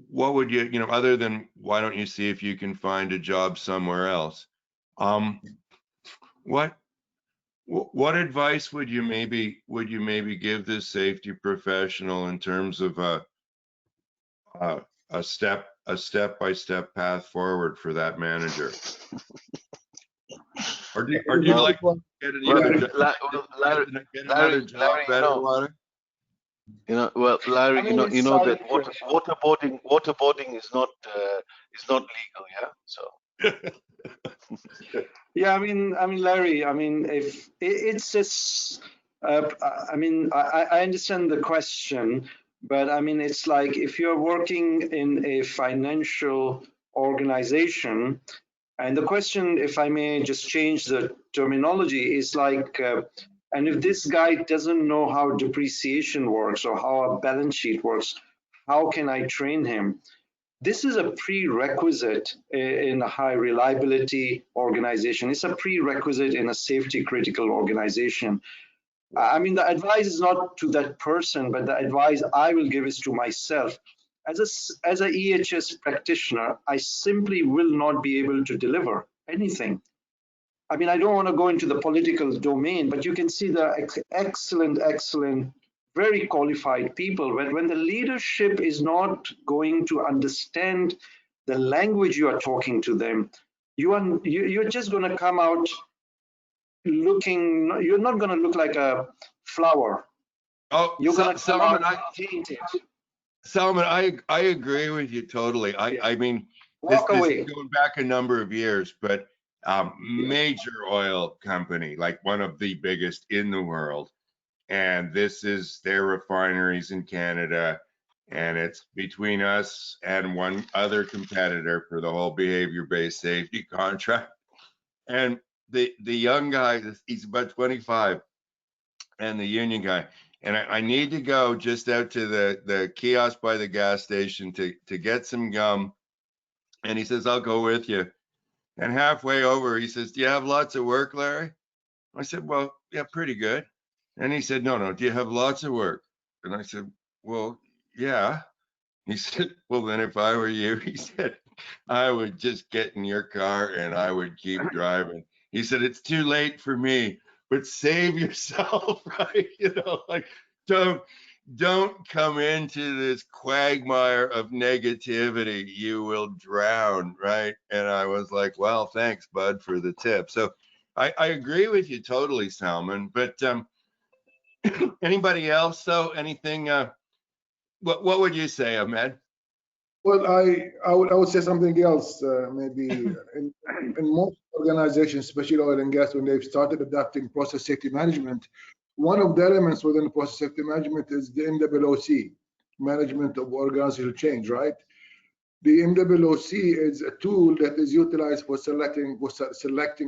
what would you, other than, why don't you see if you can find a job somewhere else? What advice would you maybe give this safety professional in terms of a step-by-step path forward for that manager? Or do you like get another job better, Water? Larry, you know that waterboarding is not legal, yeah. So. Yeah, I mean, Larry, if it's just, I understand the question, but it's like, if you're working in a financial organization, and the question, if I may just change the terminology, is like, and if this guy doesn't know how depreciation works or how a balance sheet works, how can I train him? This is a prerequisite in a high reliability organization. It's a prerequisite in a safety critical organization. I mean, the advice is not to that person, but the advice I will give is to myself. As a EHS practitioner, I simply will not be able to deliver anything. I mean, I don't want to go into the political domain, but you can see the excellent, very qualified people. When the leadership is not going to understand the language you are talking to them, you're just going to come out looking, you're not going to look like a flower. Oh, You're going to come Salman, out tainted. Salman, I agree with you totally. I mean, this Walk is away. going back a number of years, but major oil company, like one of the biggest in the world, and this is their refineries in Canada, and it's between us and one other competitor for the whole behavior-based safety contract. And the young guy, he's about 25, and the union guy, and I need to go just out to the kiosk by the gas station to get some gum. And he says, I'll go with you. And halfway over, he says, do you have lots of work, Larry? I said, well, yeah, pretty good. And he said, no, do you have lots of work? And I said, well, yeah. He said, well, then if I were you, he said, I would just get in your car and I would keep driving. He said, it's too late for me, but save yourself, right? You know, like don't come into this quagmire of negativity. You will drown, right? And I was like, well, thanks, bud, for the tip. So I agree with you totally, Salman. But anybody else? So anything? What would you say, Ahmed? Well, I would say something else. Maybe in most organizations, especially oil and gas, when they've started adapting process safety management, one of the elements within process safety management is the MWOC, management of organizational change, right? The MWOC is a tool that is utilized for selecting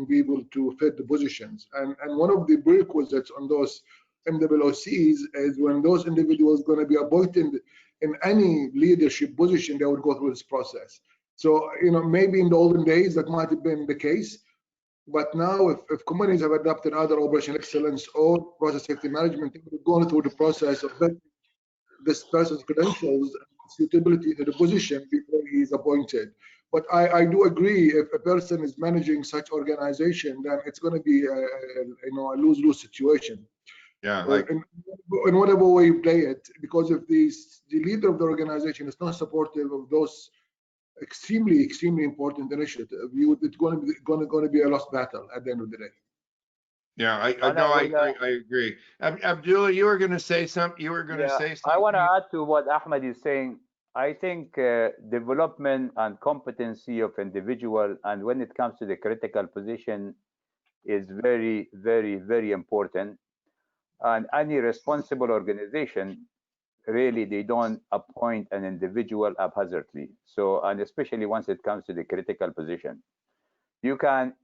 people to fit the positions, and one of the prerequisites on those MWOCs is when those individuals going to be appointed in any leadership position, they would go through this process. So, maybe in the olden days that might have been the case, but now if companies have adopted either operational excellence or process safety management, they're going through the process of this person's credentials and suitability to the position before he is appointed. But I do agree, if a person is managing such organization, then it's going to be a lose-lose situation. Yeah, like in whatever way you play it, because if the leader of the organization is not supportive of those extremely important initiatives, it's going to be a lost battle at the end of the day. yeah, I agree. Abdullah, you were going to say something. You were going to say something. I want to add to what Ahmed is saying. I think development and competency of individual, and when it comes to the critical position, is very, very, very important. And any responsible organization, really, they don't appoint an individual haphazardly. So, and especially once it comes to the critical position, you can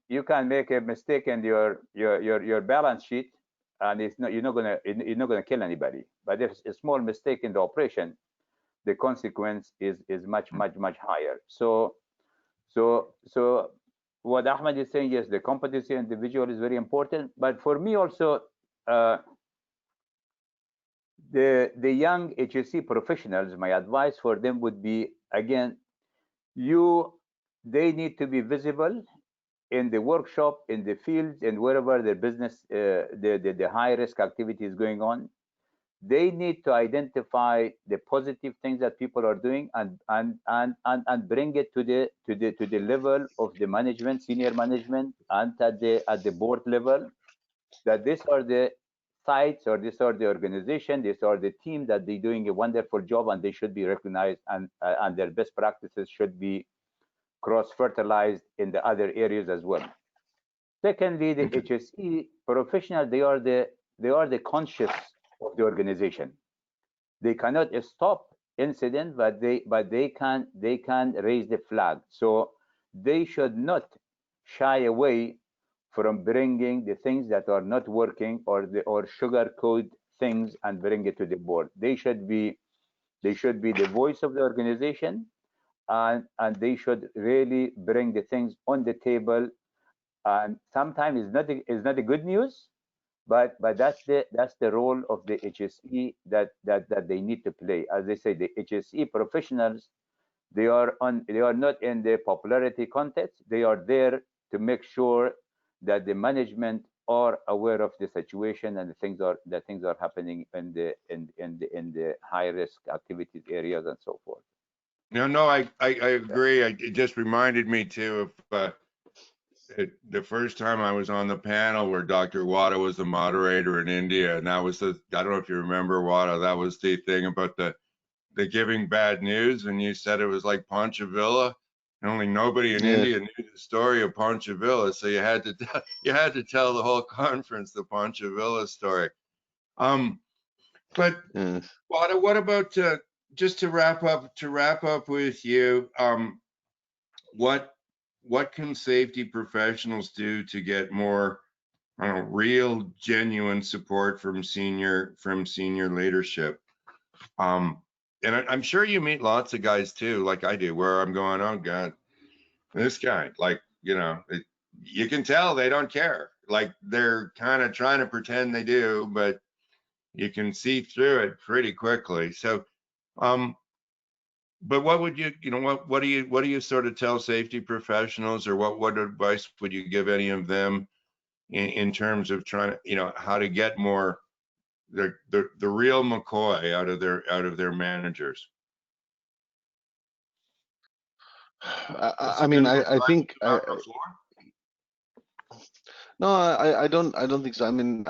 make a mistake in your balance sheet, and you're not gonna kill anybody. But if it's a small mistake in the operation, the consequence is much higher. So what Ahmed is saying, yes, the competency individual is very important. But for me also, the young HSE professionals, my advice for them would be, again, they need to be visible in the workshop, in the fields, and wherever their business, the high risk activity is going on. They need to identify the positive things that people are doing and bring it to the level of the management, senior management, and at the board level, that these are the sites, or these are the organization, these are the team that they're doing a wonderful job, and they should be recognized, and their best practices should be cross-fertilized in the other areas as well. Secondly, the HSE professional, they are the conscious of the organization. They cannot stop incident, but they can raise the flag. So they should not shy away from bringing the things that are not working, or sugarcoat things and bring it to the board. They should be the voice of the organization, and they should really bring the things on the table. And sometimes it's not a good news, but that's the role of the HSE that they need to play. As they say, the HSE professionals, they are not in the popularity contest. They are there to make sure that the management are aware of the situation and the things are happening in the high risk activities areas and so forth. No, I agree. It just reminded me too of the first time I was on the panel where Dr. Wada was the moderator in India, and that was I don't know if you remember, Wada, that was the thing about the giving bad news, and you said it was like Panchavilla, and only nobody in Yes. India knew the story of Panchavilla, so you had to tell the whole conference the Panchavilla story. But Yes. Wada, what about just to wrap up with you? What can safety professionals do to get more real, genuine support from senior leadership? And I'm sure you meet lots of guys too, like I do, where I'm going, oh God, this guy, like, you can tell they don't care. Like they're kind of trying to pretend they do, but you can see through it pretty quickly. So, but what would what do you sort of tell safety professionals, or what advice would you give any of them in terms of trying to, how to get more the real McCoy out of their managers? I mean, I think no, I don't think so. I mean,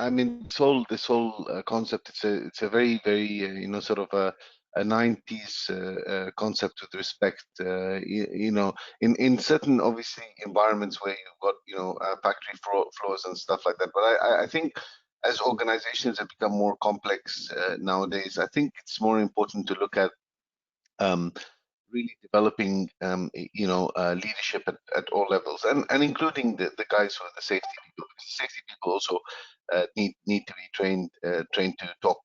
this whole concept. It's a very sort of a 90s concept with respect. In certain obviously environments where you've got factory floors and stuff like that. But I think as organizations have become more complex nowadays, I think it's more important to look at really developing leadership at all levels, and including the guys who are the safety people. Because safety people also need to be trained to talk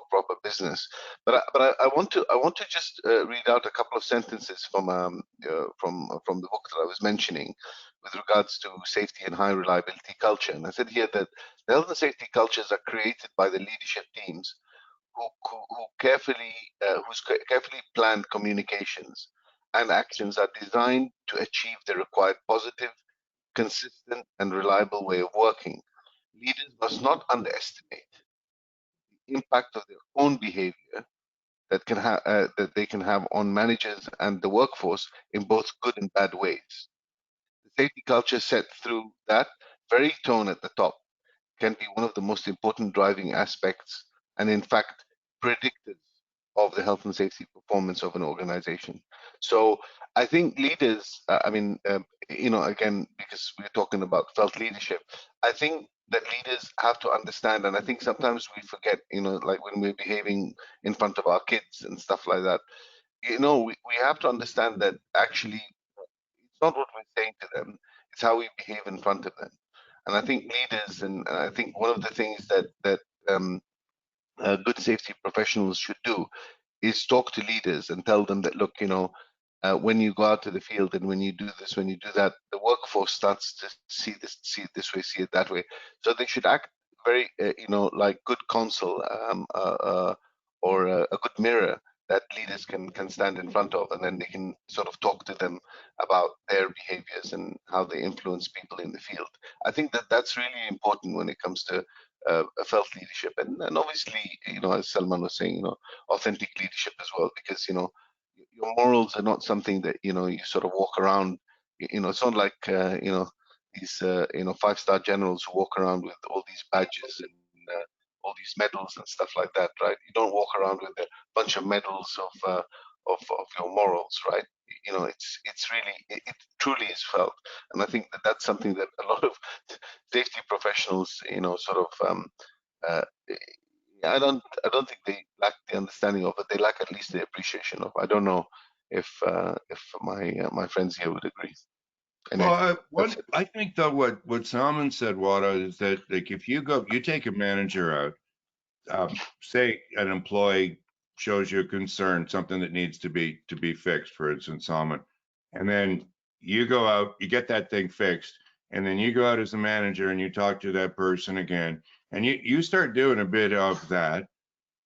proper business. But I want to just read out a couple of sentences from the book that I was mentioning with regards to safety and high reliability culture. And I said here that the health and safety cultures are created by the leadership teams whose carefully planned communications and actions are designed to achieve the required positive, consistent, and reliable way of working. Leaders must not underestimate the impact of their own behavior that they can have on managers and the workforce in both good and bad ways. The safety culture set through that very tone at the top can be one of the most important driving aspects, and in fact predictors of the health and safety performance of an organization. So I think leaders, again, because we're talking about felt leadership, I think that leaders have to understand, and I think sometimes we forget, like when we're behaving in front of our kids and stuff like that, we have to understand that actually it's not what we're saying to them, it's how we behave in front of them. And I think leaders, and I think one of the things that good safety professionals should do is talk to leaders and tell them that, look, when you go out to the field and when you do this, when you do that, the workforce starts to see it this way, see it that way. So they should act very, like good counsel or a good mirror that leaders can stand in front of, and then they can sort of talk to them about their behaviors and how they influence people in the field. I think that that's really important when it comes to felt leadership, and obviously, as Salman was saying, authentic leadership as well, because your morals are not something that you sort of walk around. It's not like these 5-star generals who walk around with all these badges and all these medals and stuff like that, right? You don't walk around with a bunch of medals of your morals, right? It's really it truly is felt, and I think that that's something that a lot of safety professionals, sort of I don't think they lack the understanding of it. They lack at least the appreciation of. I don't know if my friends here would agree. Anyway, Well, I think though what Salman said, Wada, is that like if you take a manager out, say an employee shows you a concern, something that needs to be fixed, for instance, Salman. And then you go out, you get that thing fixed, and then you go out as a manager and you talk to that person again, and you start doing a bit of that.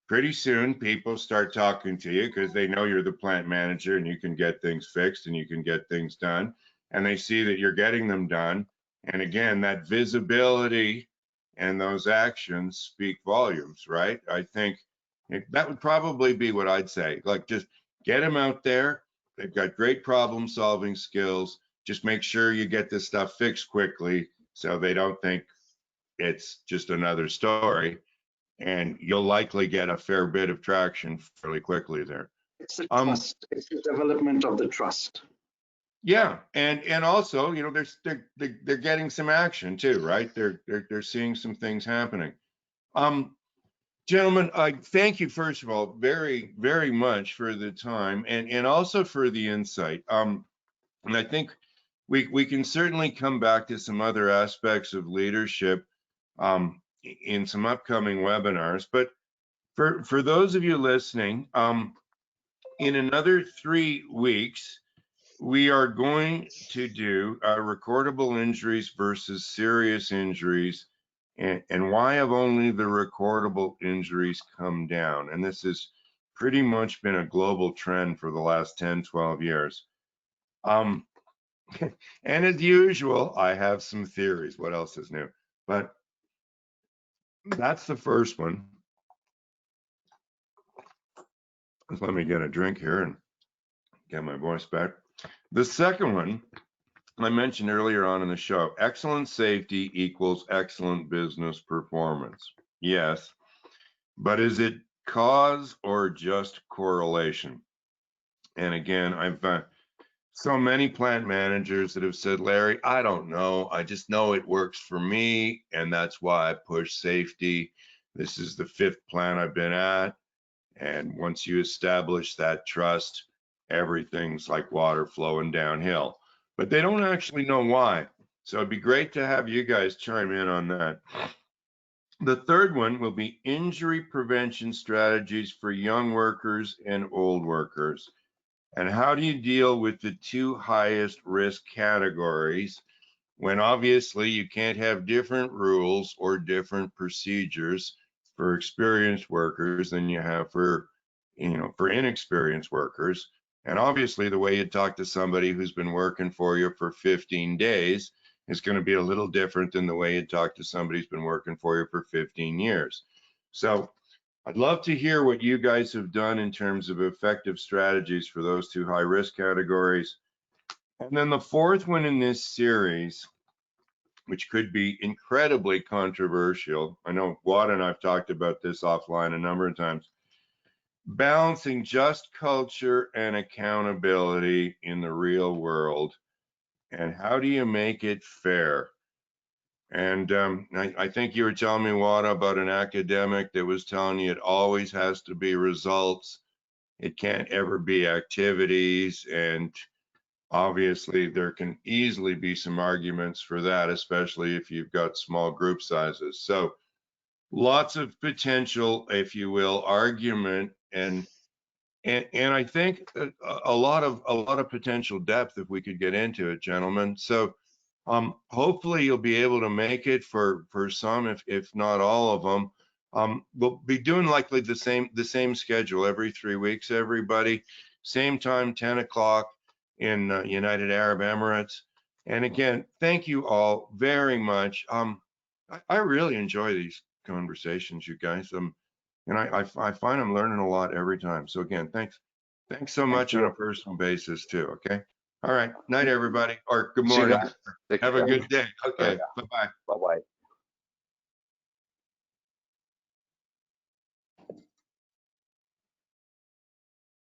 Pretty soon, people start talking to you because they know you're the plant manager and you can get things fixed and you can get things done. And they see that you're getting them done. And again, that visibility and those actions speak volumes, right? I think that would probably be what I'd say. Like, just get them out there. They've got great problem solving skills. Just make sure you get this stuff fixed quickly so they don't think it's just another story, and you'll likely get a fair bit of traction fairly quickly there. It's the trust. It's the development of the trust. Yeah, and also, you know, they're getting some action too, right? They're seeing some things happening. Gentlemen, I thank you first of all very, very much for the time and also for the insight. And I think we can certainly come back to some other aspects of leadership in some upcoming webinars. But for those of you listening, in another 3 weeks, we are going to do recordable injuries versus serious injuries, and why have only the recordable injuries come down? And this has pretty much been a global trend for the last 10, 12 years. And as usual, I have some theories. What else is new? But that's the first one. Let me get a drink here and get my voice back. The second one I mentioned earlier on in the show, excellent safety equals excellent business performance. Yes, but is it cause or just correlation? And again, I've so many plant managers that have said, Larry, I don't know. I just know it works for me, and that's why I push safety. This is the 5th plant I've been at. And once you establish that trust, everything's like water flowing downhill. But they don't actually know why. So it'd be great to have you guys chime in on that. The third one will be injury prevention strategies for young workers and old workers. And how do you deal with the 2 highest risk categories when obviously you can't have different rules or different procedures for experienced workers than you have for, you know, for inexperienced workers. And obviously the way you talk to somebody who's been working for you for 15 days is going to be a little different than the way you talk to somebody who's been working for you for 15 years. So I'd love to hear what you guys have done in terms of effective strategies for those 2 high risk categories. And then the fourth one in this series, which could be incredibly controversial. I know Wad and I've talked about this offline a number of times. Balancing just culture and accountability in the real world. And how do you make it fair? And I think you were telling me, Wad, about an academic that was telling you it always has to be results. It can't ever be activities. And obviously, there can easily be some arguments for that, especially if you've got small group sizes. So lots of potential, if you will, argument and I think a lot of potential depth if we could get into it, gentlemen. So hopefully you'll be able to make it for some, if not all of them. We'll be doing likely the same schedule every 3 weeks, everybody. Same time, 10 o'clock in United Arab Emirates. And again, thank you all very much. I really enjoy these conversations, you guys. And I find I'm learning a lot every time. So again, thanks so much on a personal basis too. Okay. All right. Night, everybody, or good morning. Have a good day. Okay. Bye-bye. Bye-bye.